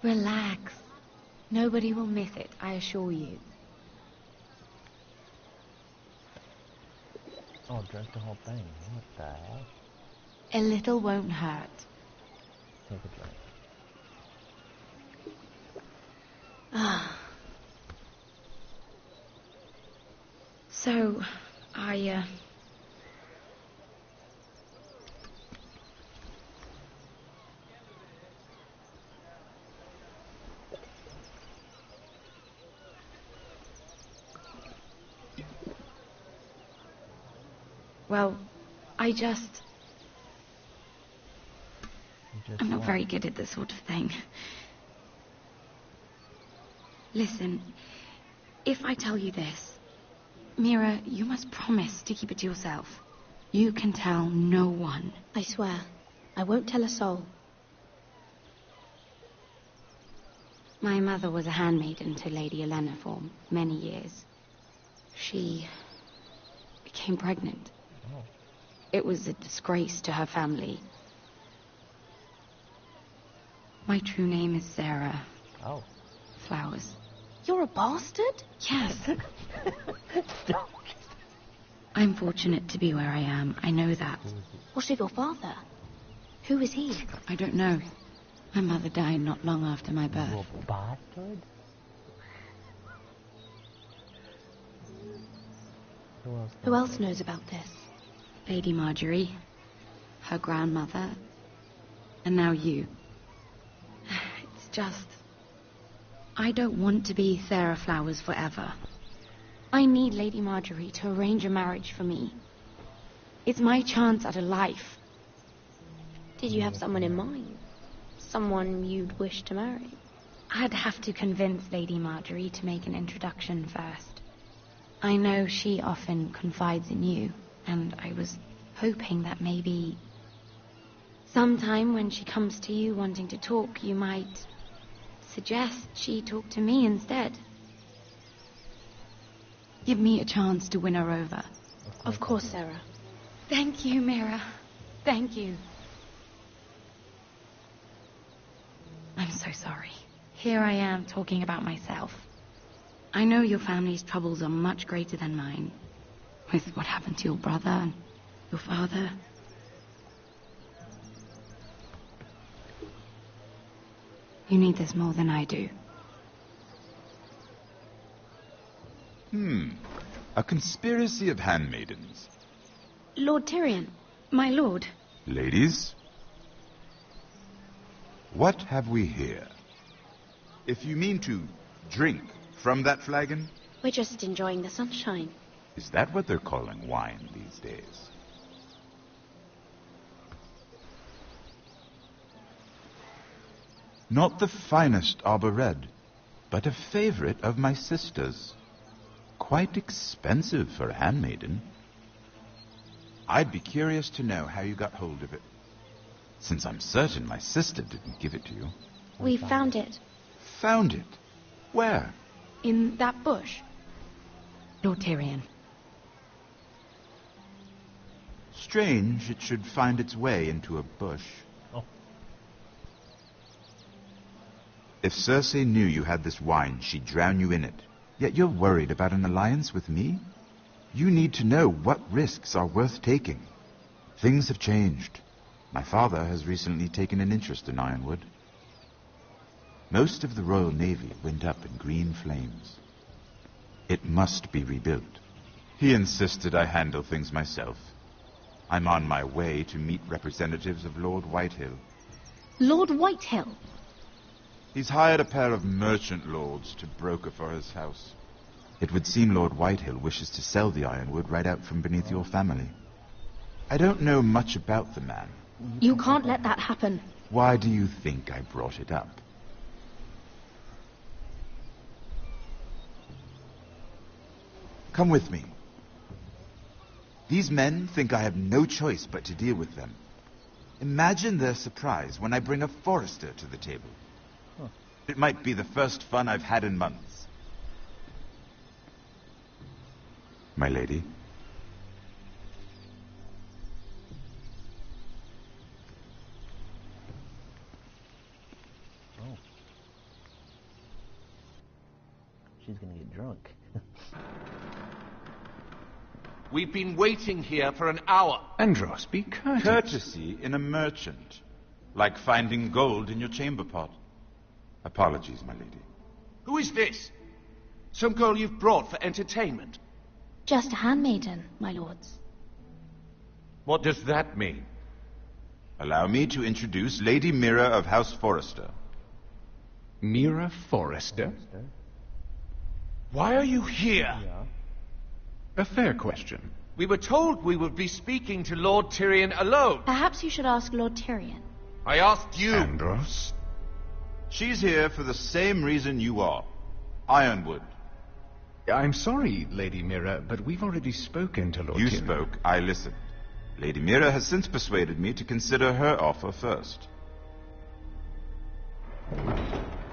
Relax. Nobody will miss it, I assure you. Oh, drink the whole thing. What the hell? A little won't hurt. Take a drink. Ah. So, Well, I'm not very good at this sort of thing. Listen, if I tell you this, Mira, you must promise to keep it to yourself. You can tell no one. I swear, I won't tell a soul. My mother was a handmaiden to Lady Olenna for many years. She became pregnant. Oh. It was a disgrace to her family. My true name is Sarah. Oh. Flowers. You're a bastard? Yes. I'm fortunate to be where I am. I know that. What of your father? Who is he? I don't know. My mother died not long after my birth. You a bastard? Who else knows about this? Lady Marjorie, her grandmother, and now you. It's just... I don't want to be Sarah Flowers forever. I need Lady Marjorie to arrange a marriage for me. It's my chance at a life. Did you have someone in mind? Someone you'd wish to marry? I'd have to convince Lady Marjorie to make an introduction first. I know she often confides in you, and I was hoping that maybe sometime when she comes to you wanting to talk, you might suggest she talk to me instead. Give me a chance to win her over. Of course, Sarah. Thank you, Mira. Thank you. I'm so sorry. Here I am talking about myself. I know your family's troubles are much greater than mine. With what happened to your brother and your father. You need this more than I do. A conspiracy of handmaidens. Lord Tyrion. My lord. Ladies, what have we here? If you mean to drink from that flagon? We're just enjoying the sunshine. Is that what they're calling wine these days? Not the finest arbor red, but a favorite of my sister's. Quite expensive for a handmaiden. I'd be curious to know how you got hold of it, since I'm certain my sister didn't give it to you. We found it. Found it? Where? In that bush. Lord Tyrion. Strange it should find its way into a bush. Oh. If Cersei knew you had this wine, she'd drown you in it. Yet you're worried about an alliance with me? You need to know what risks are worth taking. Things have changed. My father has recently taken an interest in Ironwood. Most of the Royal Navy went up in green flames. It must be rebuilt. He insisted I handle things myself. I'm on my way to meet representatives of Lord Whitehill. Lord Whitehill? He's hired a pair of merchant lords to broker for his house. It would seem Lord Whitehill wishes to sell the Ironwood right out from beneath your family. I don't know much about the man. You can't let that happen. Why do you think I brought it up? Come with me. These men think I have no choice but to deal with them. Imagine their surprise when I bring a forester to the table. It might be the first fun I've had in months. My lady. Oh. She's gonna get drunk. We've been waiting here for an hour. Andros, be courteous. Courtesy in a merchant. Like finding gold in your chamber pot. Apologies, my lady. Who is this? Some girl you've brought for entertainment? Just a handmaiden, my lords. What does that mean? Allow me to introduce Lady Mira of House Forrester. Mira Forrester? Why are you here? A fair question. We were told we would be speaking to Lord Tyrion alone. Perhaps you should ask Lord Tyrion. I asked you. Andros? She's here for the same reason you are. Ironwood. I'm sorry, Lady Mira, but we've already spoken to Lord You Tyrion. spoke, I listened. Lady Mira has since persuaded me to consider her offer first.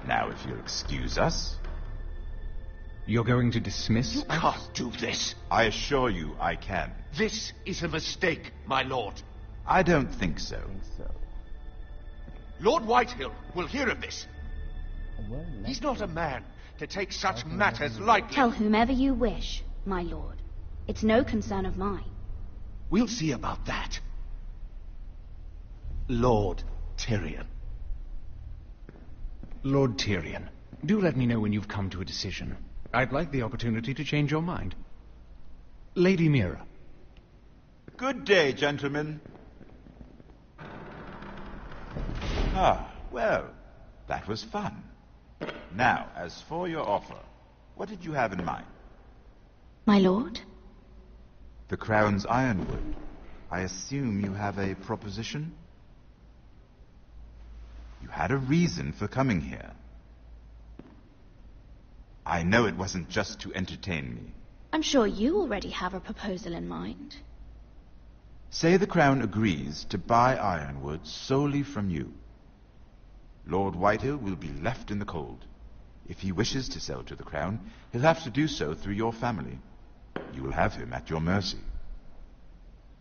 Now, if you'll excuse us... You're going to dismiss... You can't do this. I assure you I can. This is a mistake, my lord. I don't think so. Lord Whitehill will hear of this. He's not a man to take such matters lightly. Tell whomever you wish, my lord. It's no concern of mine. We'll see about that. Lord Tyrion. Lord Tyrion, do let me know when you've come to a decision. I'd like the opportunity to change your mind. Lady Mira. Good day, gentlemen. Ah, well, that was fun. Now, as for your offer, what did you have in mind? My lord? The Crown's ironwood. I assume you have a proposition? You had a reason for coming here. I know it wasn't just to entertain me. I'm sure you already have a proposal in mind. Say the Crown agrees to buy ironwood solely from you. Lord Whitehill will be left in the cold. If he wishes to sell to the Crown, he'll have to do so through your family. You will have him at your mercy.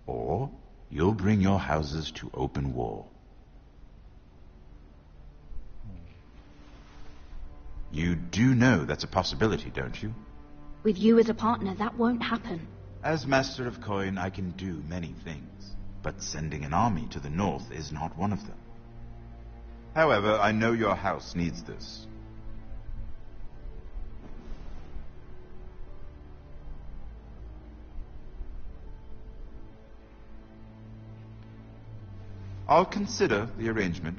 Or you'll bring your houses to open war. You do know that's a possibility, don't you? With you as a partner, that won't happen. As Master of Coin, I can do many things, but sending an army to the north is not one of them. However, I know your house needs this. I'll consider the arrangement.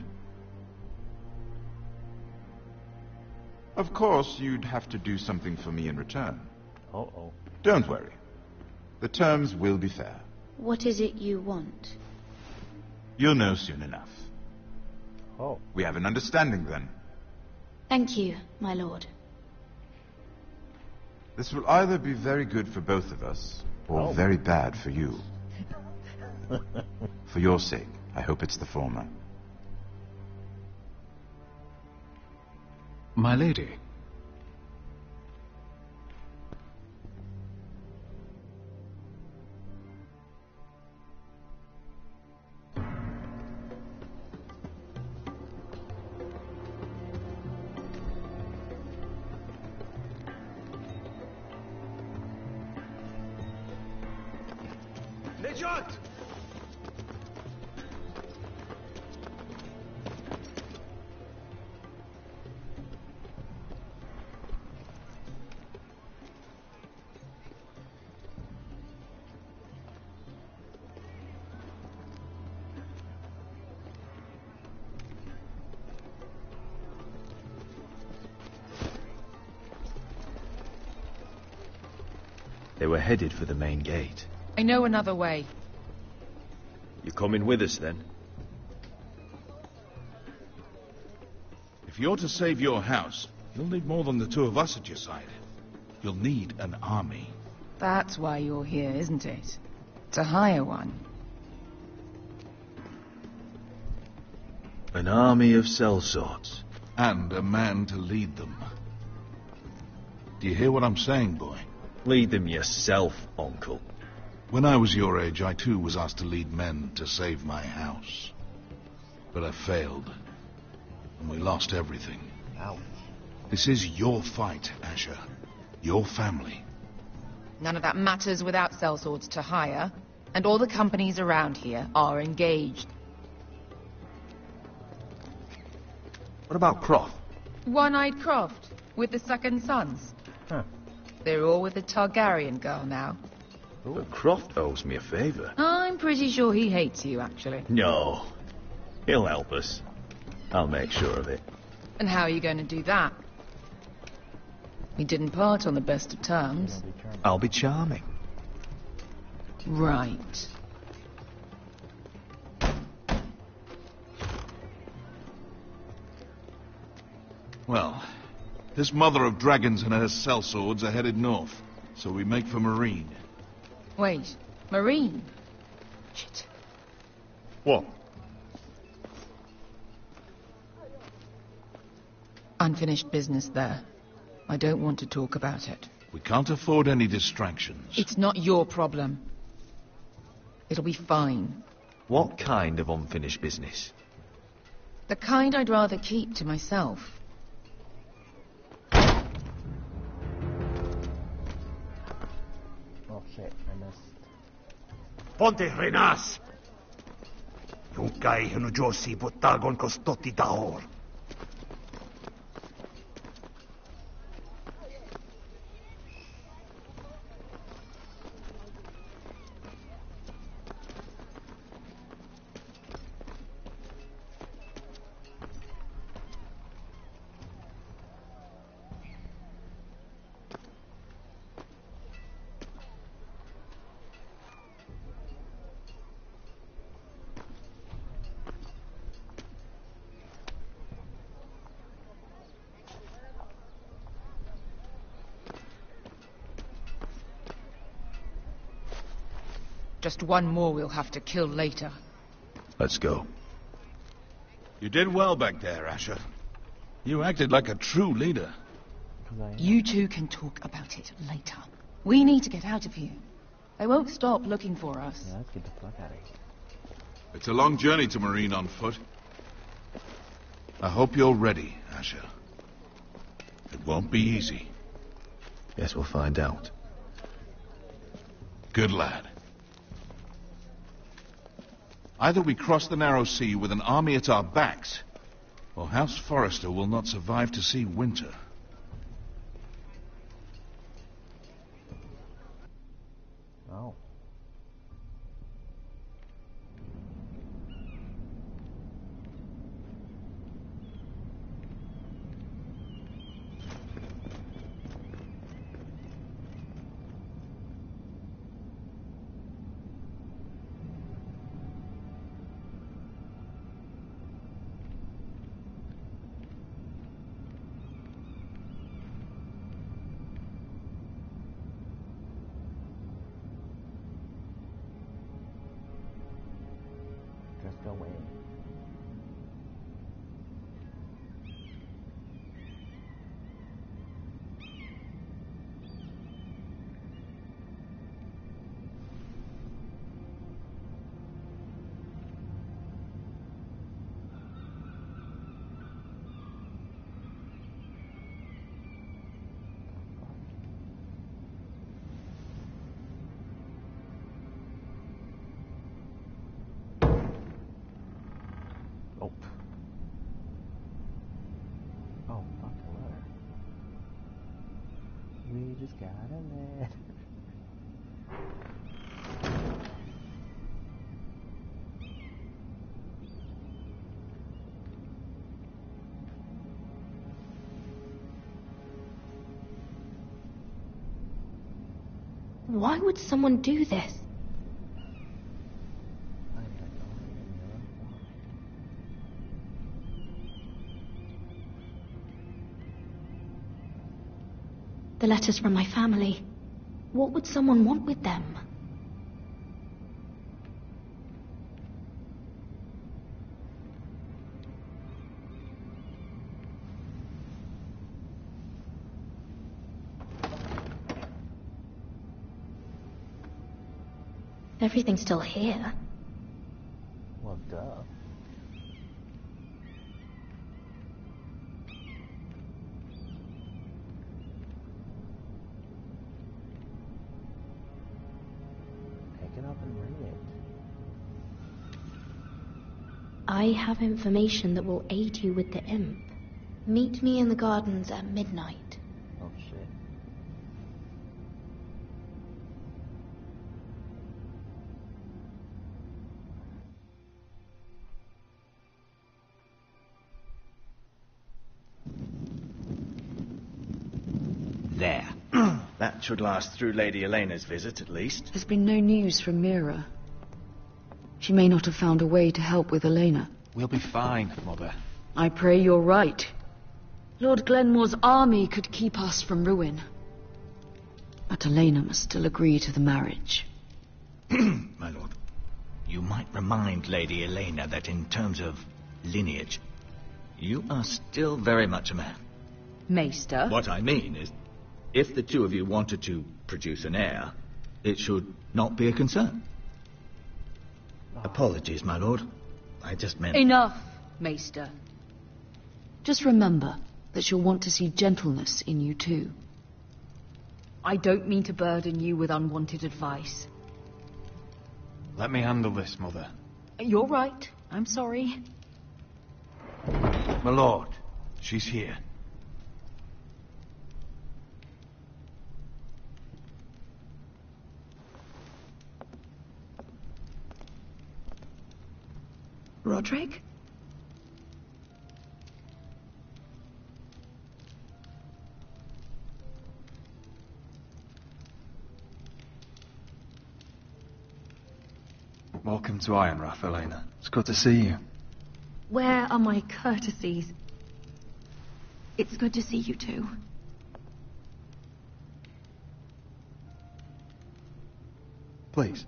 Of course, you'd have to do something for me in return. Uh-oh. Don't worry. The terms will be fair. What is it you want? You'll know soon enough. Oh. We have an understanding then. Thank you, my lord. This will either be very good for both of us, or very bad for you. For your sake, I hope it's the former. My lady. Nejat! They were headed for the main gate. I know another way. You coming with us, then? If you're to save your house, you'll need more than the two of us at your side. You'll need an army. That's why you're here, isn't it? To hire one. An army of sellswords. And a man to lead them. Do you hear what I'm saying, boy? Lead them yourself, uncle. When I was your age, I too was asked to lead men to save my house. But I failed. And we lost everything. Ouch. This is your fight, Asher. Your family. None of that matters without sellswords to hire. And all the companies around here are engaged. What about Croft? One-eyed Croft, with the second sons. Huh. They're all with the Targaryen girl now. But Croft owes me a favor. I'm pretty sure he hates you, actually. No. He'll help us. I'll make sure of it. And how are you going to do that? We didn't part on the best of terms. I'll be charming. Right. Well, this mother of dragons and her sellswords are headed north, so we make for Marine. Wait, Marine? Shit. What? Unfinished business there. I don't want to talk about it. We can't afford any distractions. It's not your problem. It'll be fine. What kind of unfinished business? The kind I'd rather keep to myself. Oh shit, I missed. Ponte Renas! Yung kay Hinujosi Botagon Kostoti Daor. Just one more we'll have to kill later. Let's go. You did well back there, Asher. You acted like a true leader. You two can talk about it later. We need to get out of here. They won't stop looking for us. Yeah, let's get the fuck out of here. It's a long journey to Marine on foot. I hope you're ready, Asher. It won't be easy. Guess we'll find out. Good lad. Either we cross the narrow sea with an army at our backs, or House Forrester will not survive to see winter. Oh. Just go in. Oh. Oh, fuck the letter. We just got a letter. Why would someone do this? The letters from my family. What would someone want with them? Everything's still here. Well, duh. Pick it up and read it. I have information that will aid you with the imp. Meet me in the gardens at midnight. Oh, shit. There. That should last through Lady Elena's visit, at least. There's been no news from Mira. She may not have found a way to help with Elena. We'll be fine, Mother. I pray you're right. Lord Glenmore's army could keep us from ruin. But Elena must still agree to the marriage. My lord, you might remind Lady Elena that in terms of lineage, you are still very much a man. Maester? What I mean is, if the two of you wanted to produce an heir, it should not be a concern. Apologies, my lord. I just meant... Enough, Maester. Just remember that she'll want to see gentleness in you too. I don't mean to burden you with unwanted advice. Let me handle this, Mother. You're right. I'm sorry. My lord, she's here. Roderick? Welcome to Ironrath, Elena. It's good to see you. Where are my courtesies? It's good to see you too. Please,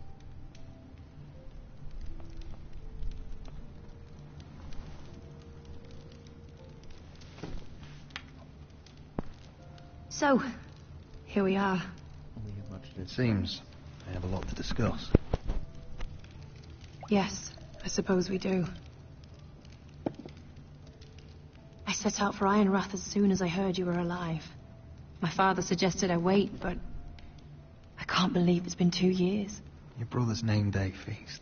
So, here we are. We have much to. It seems I have a lot to discuss. Yes, I suppose we do. I set out for Ironrath as soon as I heard you were alive. My father suggested I wait, but I can't believe it's been 2 years. Your brother's name day feast.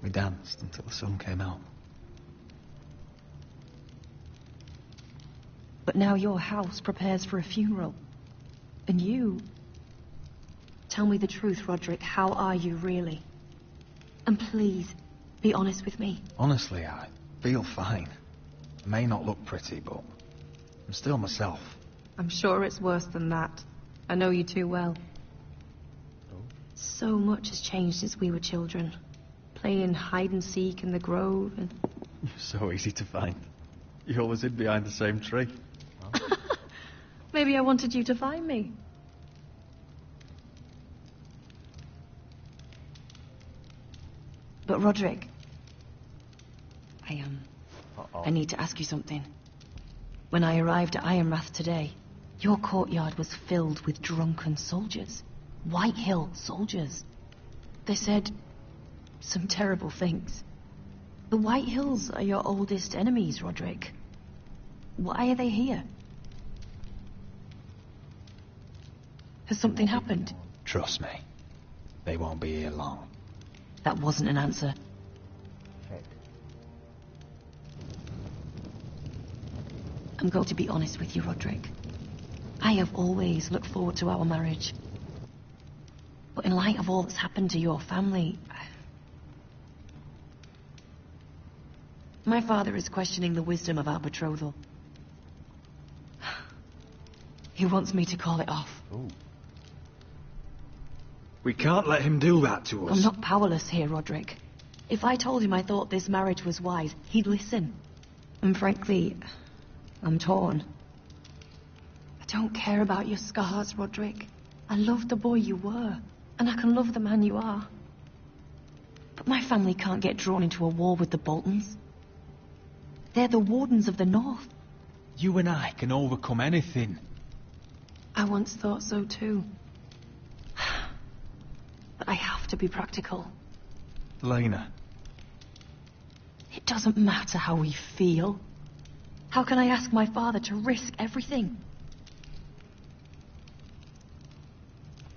We danced until the sun came out. But now your house prepares for a funeral. And you... Tell me the truth, Roderick. How are you, really? And please, be honest with me. Honestly, I feel fine. I may not look pretty, but I'm still myself. I'm sure it's worse than that. I know you too well. So much has changed since we were children. Playing hide and seek in the grove and... You're so easy to find. You always hid behind the same tree. Maybe I wanted you to find me. But Roderick, I need to ask you something. When I arrived at Ironrath today, your courtyard was filled with drunken soldiers. White Hill soldiers. They said some terrible things. The White Hills are your oldest enemies, Roderick. Why are they here? Has something happened? Trust me. They won't be here long. That wasn't an answer. I'm going to be honest with you, Roderick. I have always looked forward to our marriage. But in light of all that's happened to your family... My father is questioning the wisdom of our betrothal. He wants me to call it off. Ooh. We can't let him do that to us. I'm not powerless here, Roderick. If I told him I thought this marriage was wise, he'd listen. And frankly, I'm torn. I don't care about your scars, Roderick. I love the boy you were, and I can love the man you are. But my family can't get drawn into a war with the Boltons. They're the Wardens of the North. You and I can overcome anything. I once thought so too. But I have to be practical. Lena. It doesn't matter how we feel. How can I ask my father to risk everything?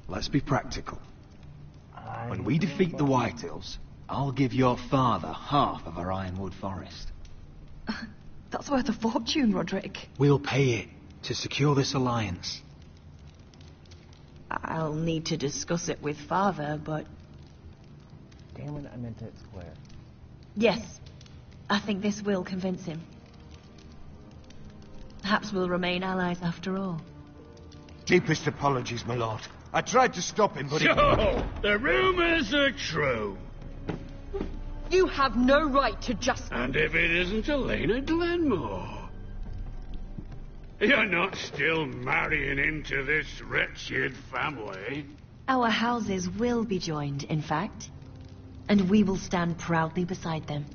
Let's be practical. When we defeat the White Hills, I'll give your father half of our Ironwood Forest. That's worth a fortune, Roderick. We'll pay it to secure this alliance. I'll need to discuss it with father, but... Damn it, I meant it square. Yes, I think this will convince him. Perhaps we'll remain allies after all. Deepest apologies, my lord. I tried to stop him, but So, the rumors are true. You have no right to just... And if it isn't Elena Glenmore? You're not still marrying into this wretched family? Our houses will be joined, in fact. And we will stand proudly beside them.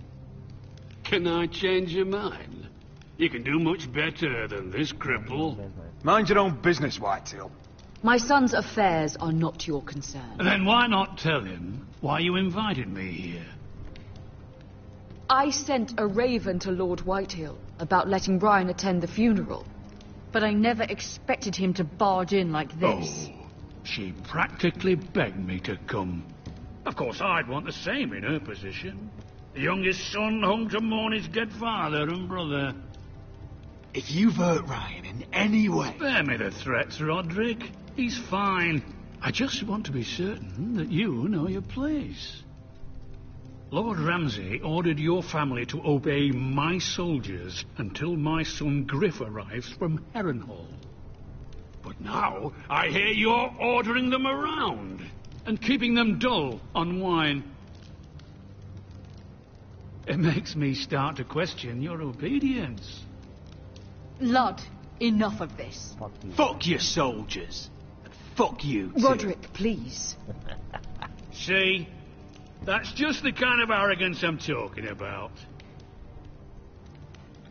Can I change your mind? You can do much better than this cripple. Mind your own business, Whitehill. My son's affairs are not your concern. Then why not tell him why you invited me here? I sent a raven to Lord Whitehill about letting Brian attend the funeral. But I never expected him to barge in like this. Oh, she practically begged me to come. Of course, I'd want the same in her position. The youngest son home to mourn his dead father and brother. If you've hurt Ryan in any way... Spare me the threats, Roderick. He's fine. I just want to be certain that you know your place. Lord Ramsay ordered your family to obey my soldiers until my son Griff arrives from Harrenhal. But now I hear you're ordering them around and keeping them dull on wine. It makes me start to question your obedience. Lud, enough of this. Fuck your soldiers. Fuck you, too. Roderick, please. See? That's just the kind of arrogance I'm talking about.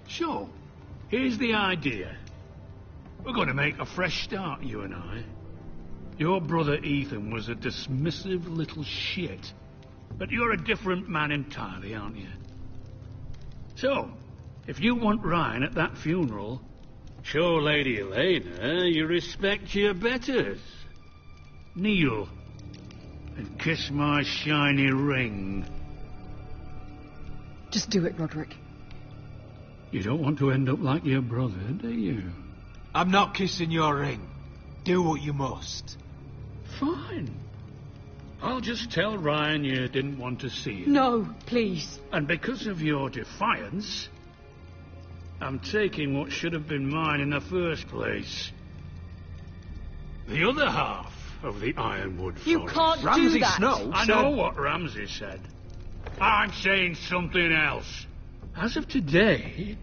So, here's the idea. We're going to make a fresh start, you and I. Your brother Ethan was a dismissive little shit. But you're a different man entirely, aren't you? So, if you want Ryan at that funeral, show Lady Elena you respect your betters. Kneel and kiss my shiny ring. Just do it, Roderick. You don't want to end up like your brother, do you? I'm not kissing your ring. Do what you must. Fine. I'll just tell Ryan you didn't want to see him. No, please. And because of your defiance, I'm taking what should have been mine in the first place. The other half of the Ironwood Forest. You can't do that. Snow I know what Ramsay said. I'm saying something else. As of today,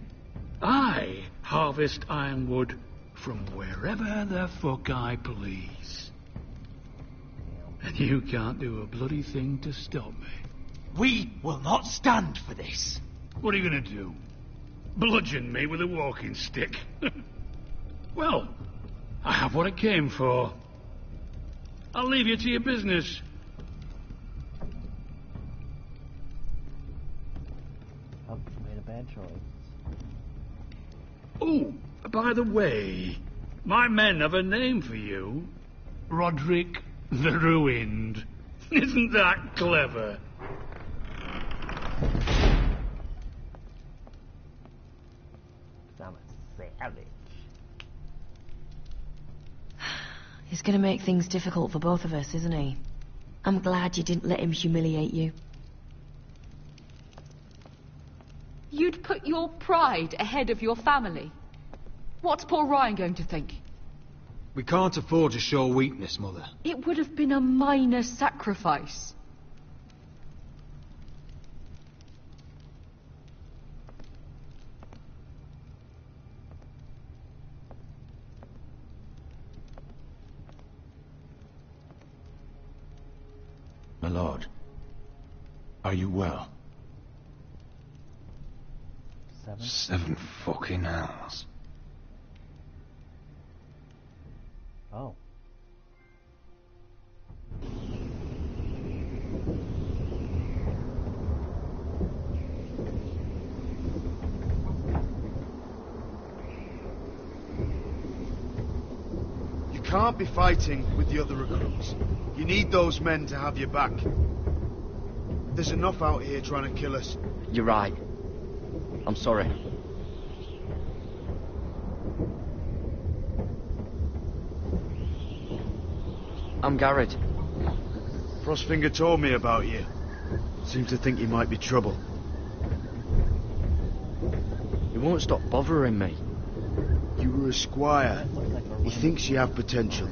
I harvest Ironwood from wherever the fuck I please. And you can't do a bloody thing to stop me. We will not stand for this. What are you gonna do? Bludgeon me with a walking stick? Well, I have what I came for. I'll leave you to your business. Oh, you made a bad choice. Oh, by the way, my men have a name for you. Roderick the Ruined. Isn't that clever? I'm a savage. He's gonna make things difficult for both of us, isn't he? I'm glad you didn't let him humiliate you. You'd put your pride ahead of your family. What's poor Ryan going to think? We can't afford to show weakness, Mother. It would have been a minor sacrifice. My lord, are you well? 7 fucking hells. Oh. You can't be fighting with the other recruits. You need those men to have your back. There's enough out here trying to kill us. You're right. I'm sorry. I'm Garrett. Frostfinger told me about you. Seemed to think you might be trouble. He won't stop bothering me. You were a squire. He thinks you have potential.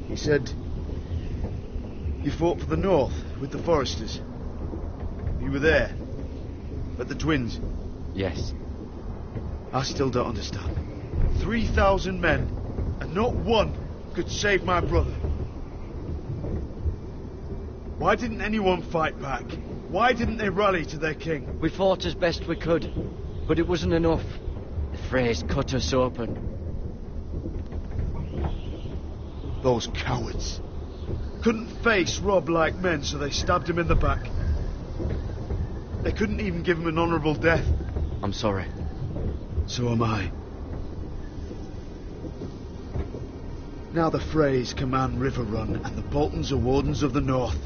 He said you fought for the North with the Foresters. You were there. At the Twins. Yes. I still don't understand. 3,000 men, and not one could save my brother. Why didn't anyone fight back? Why didn't they rally to their king? We fought as best we could, but it wasn't enough. The Freys cut us open. Those cowards. Couldn't face Rob like men, so they stabbed him in the back. They couldn't even give him an honourable death. I'm sorry. So am I. Now the Freys command River Run, and the Boltons are Wardens of the North.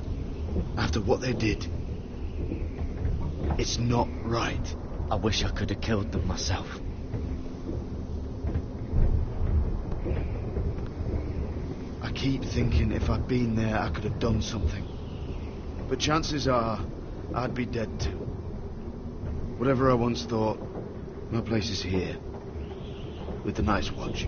After what they did. It's not right. I wish I could have killed them myself. I keep thinking if I'd been there, I could have done something. But chances are, I'd be dead too. Whatever I once thought, my place is here. With the Night's Watch.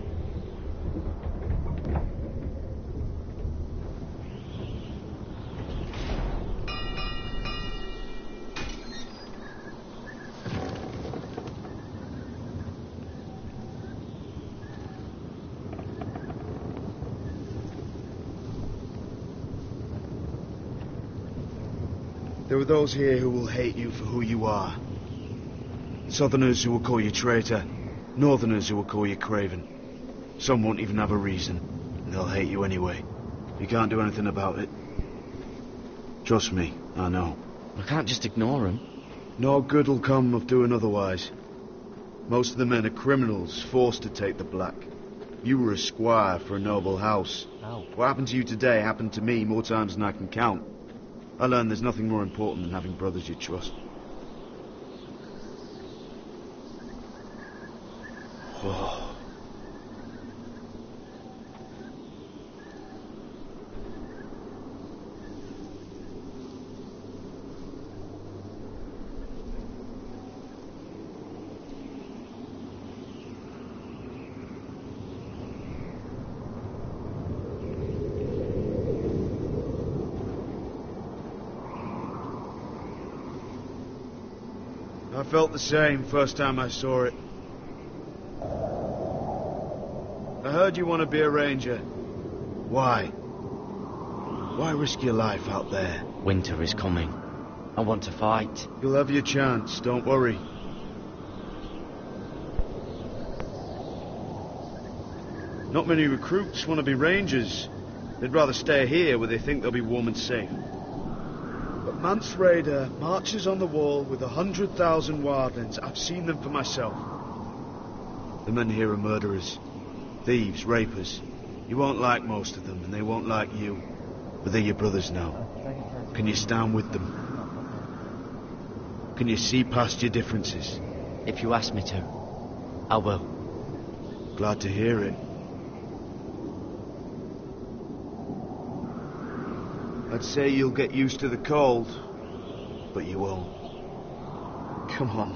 There are those here who will hate you for who you are. Southerners who will call you traitor, Northerners who will call you craven. Some won't even have a reason, and they'll hate you anyway. You can't do anything about it. Trust me, I know. I can't just ignore him. No good will come of doing otherwise. Most of the men are criminals, forced to take the black. You were a squire for a noble house. Ow. What happened to you today happened to me more times than I can count. I learned there's nothing more important than having brothers you trust. Oh. I felt the same first time I saw it. I heard you want to be a ranger. Why? Why risk your life out there? Winter is coming. I want to fight. You'll have your chance, don't worry. Not many recruits want to be rangers. They'd rather stay here where they think they'll be warm and safe. But Mance Raider marches on the wall with 100,000 wildlings. I've seen them for myself. The men here are murderers. Thieves, rapers. You won't like most of them, and they won't like you. But they're your brothers now. Can you stand with them? Can you see past your differences? If you ask me to, I will. Glad to hear it. I'd say you'll get used to the cold, but you won't. Come on.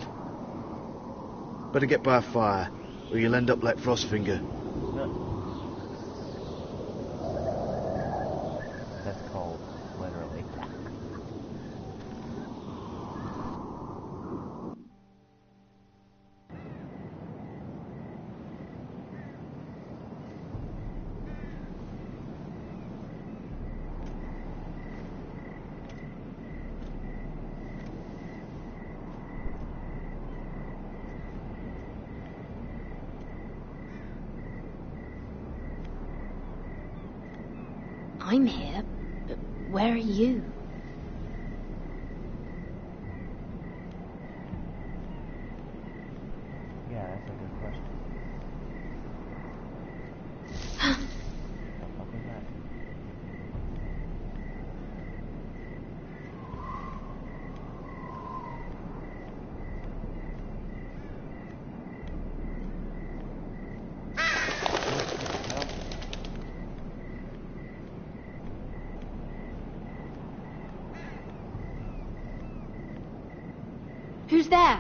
Better get by a fire, or you'll end up like Frostfinger. That's cold, literally. I'm here, but where are you? Yeah, that's a good question. What the fuck was that? Who's there?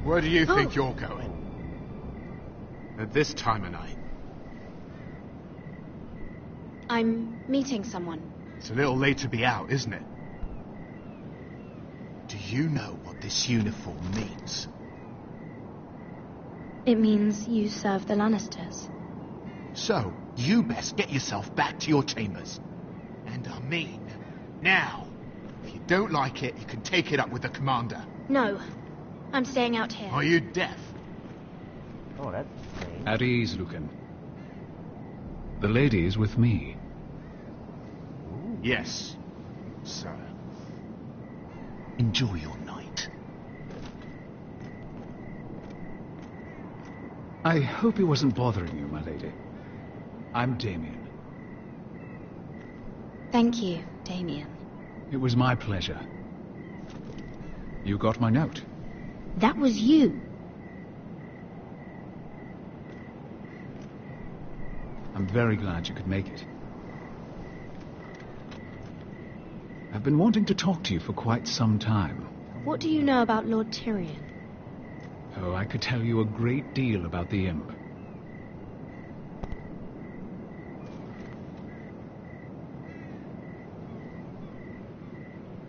Where do you think you're going? At this time of night? I'm meeting someone. It's a little late to be out, isn't it? Do you know what this uniform means? It means you serve the Lannisters. So, you best get yourself back to your chambers. And I mean, now. If you don't like it, you can take it up with the commander. No, I'm staying out here. Are you deaf? Oh, that's strange. At ease, Lucan. The lady is with me. Yes, sir. Enjoy your night. I hope he wasn't bothering you, my lady. I'm Damien. Thank you, Damien. It was my pleasure. You got my note. That was you. I'm very glad you could make it. I've been wanting to talk to you for quite some time. What do you know about Lord Tyrion? Oh, I could tell you a great deal about the imp.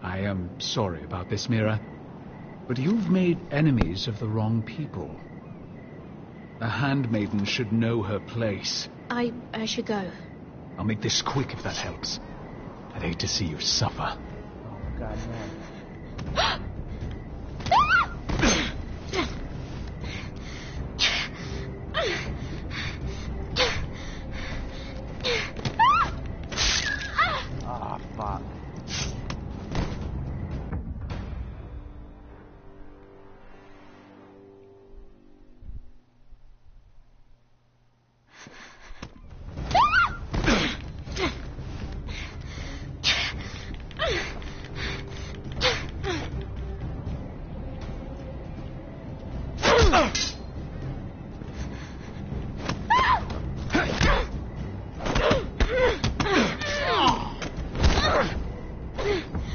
I am sorry about this, Mira, but you've made enemies of the wrong people. A handmaiden should know her place. I should go. I'll make this quick if that helps. I'd hate to see you suffer. Oh, God, no. Ah, fuck.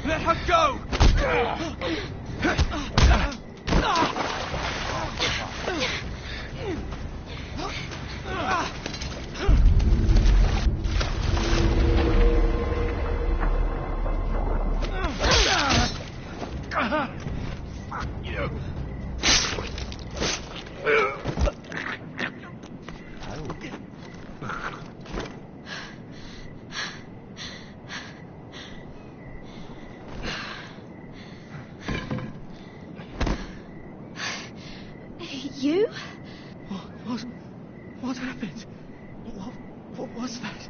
Let her go! Fuck you. You? What happened? What was that?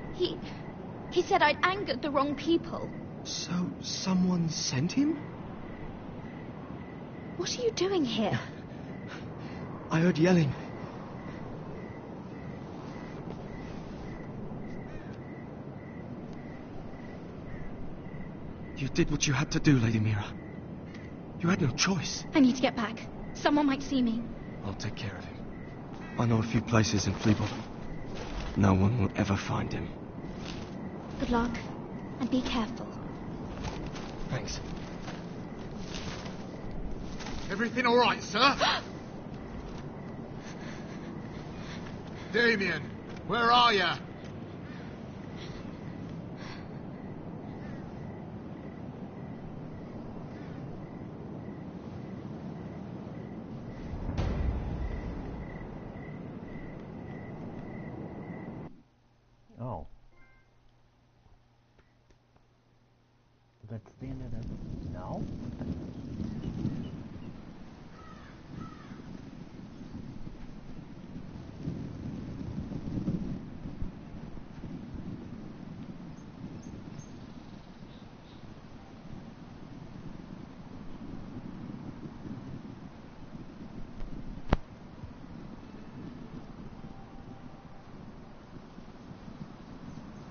He said I'd angered the wrong people. So, someone sent him? What are you doing here? I heard yelling. You did what you had to do, Lady Mira. You had no choice. I need to get back. Someone might see me. I'll take care of him. I know a few places in Fleabottom. No one will ever find him. Good luck, and be careful. Thanks. Everything all right, sir? Damien, where are you? Oh. That's the end of the... No?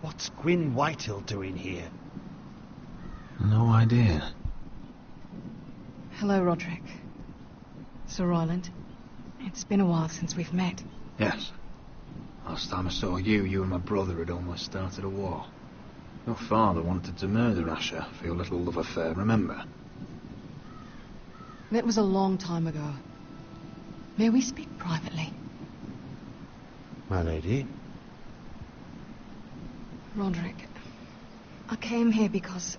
What's Gwyn Whitehill doing here? No idea. Hello, Roderick. Sir Roland. It's been a while since we've met. Yes. Last time I saw you and my brother had almost started a war. Your father wanted to murder Asher for your little love affair, remember? That was a long time ago. May we speak privately? My lady? Roderick, I came here because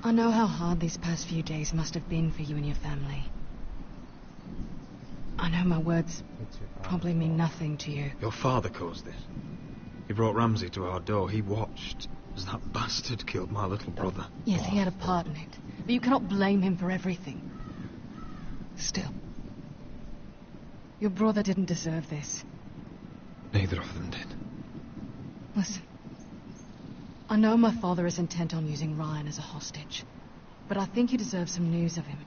I know how hard these past few days must have been for you and your family. I know my words probably mean nothing to you. Your father caused this. He brought Ramsay to our door. He watched as that bastard killed my little brother. Yes, he had a part in it, but you cannot blame him for everything. Still, your brother didn't deserve this. Neither of them did. Listen, I know my father is intent on using Ryan as a hostage, but I think you deserve some news of him.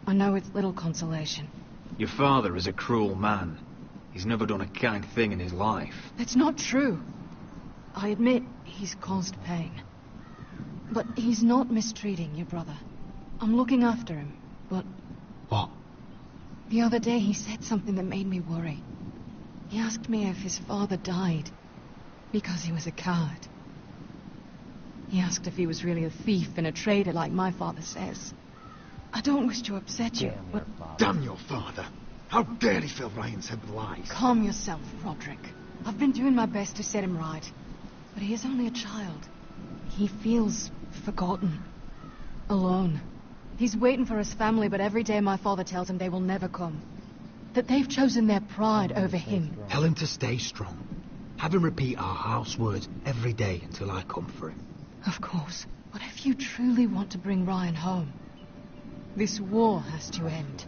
I know it's little consolation. Your father is a cruel man. He's never done a kind thing in his life. That's not true. I admit he's caused pain. But he's not mistreating your brother. I'm looking after him, but... What? The other day he said something that made me worry. He asked me if his father died because he was a coward. He asked if he was really a thief and a traitor like my father says. I don't wish to upset you, but... Damn your father! How dare he fill Ryan's head with lies? Calm yourself, Roderick. I've been doing my best to set him right. But he is only a child. He feels forgotten. Alone. He's waiting for his family, but every day my father tells him they will never come. That they've chosen their pride over him. Tell him to stay strong. Have him repeat our house words every day until I come for him. Of course. But if you truly want to bring Ryan home, this war has to end.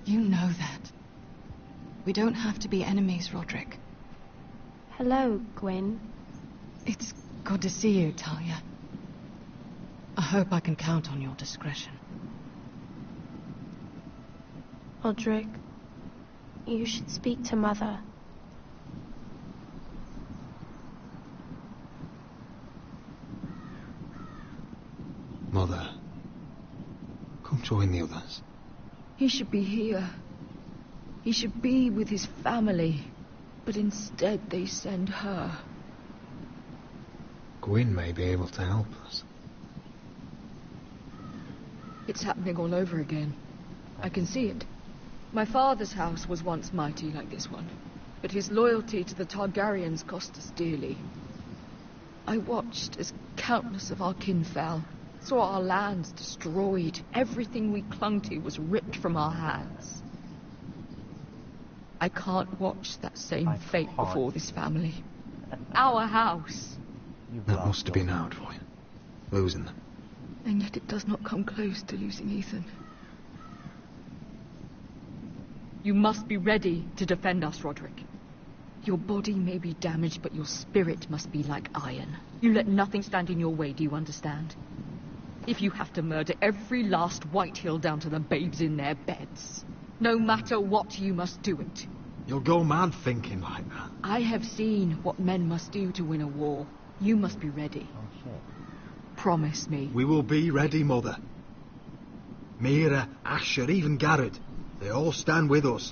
You know that. We don't have to be enemies, Roderick. Hello, Gwyn. It's good to see you, Talia. I hope I can count on your discretion. Roderick, you should speak to Mother. Mother, come join the others. He should be here. He should be with his family. But instead they send her. Gwyn may be able to help us. It's happening all over again. I can see it. My father's house was once mighty like this one, but his loyalty to the Targaryens cost us dearly. I watched as countless of our kin fell, saw our lands destroyed, everything we clung to was ripped from our hands. I can't watch that same fate before this family. Our house. That must have been hard for you, losing them. And yet it does not come close to losing Ethan. You must be ready to defend us, Roderick. Your body may be damaged, but your spirit must be like iron. You let nothing stand in your way, do you understand? If you have to murder every last Whitehill down to the babes in their beds, no matter what, you must do it. You'll go mad thinking like that. I have seen what men must do to win a war. You must be ready. Oh, shit. Promise me. We will be ready, Mother. Mira, Asher, even Garrett. They all stand with us.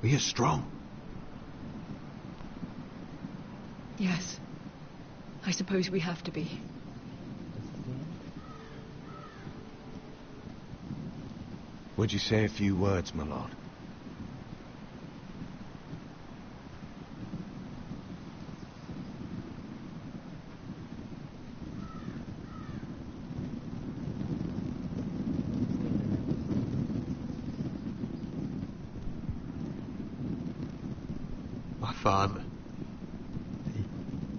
We are strong. Yes. I suppose we have to be. Would you say a few words, my lord? My father.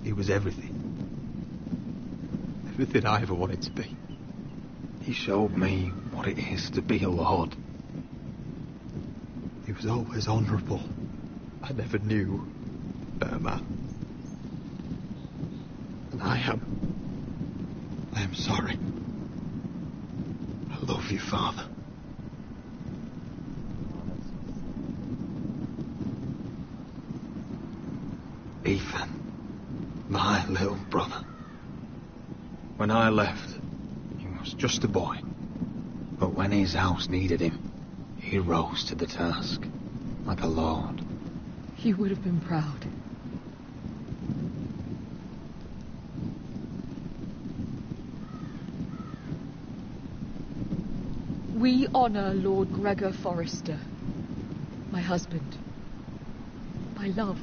He was everything. Everything I ever wanted to be. He showed me what it is to be a lord. He was always honourable. I never knew a man. And I am sorry. I love you, Father. Ethan, my little brother. When I left, he was just a boy. But when his house needed him, he rose to the task, like a lord. You would have been proud. We honor Lord Gregor Forrester, my husband, my love,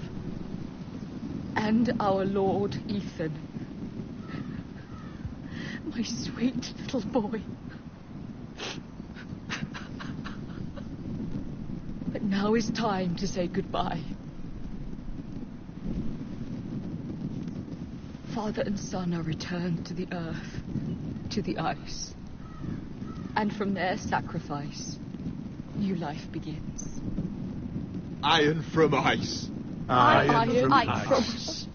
and our Lord Ethan, my sweet little boy. But now is time to say goodbye. Father and son are returned to the earth, to the ice. And from their sacrifice, new life begins. Iron from ice. Iron from ice.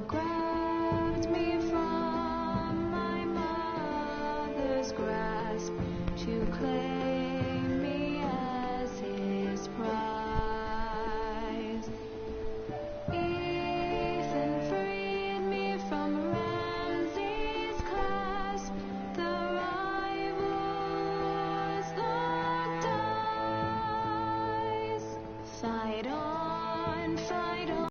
grabbed me from my mother's grasp to claim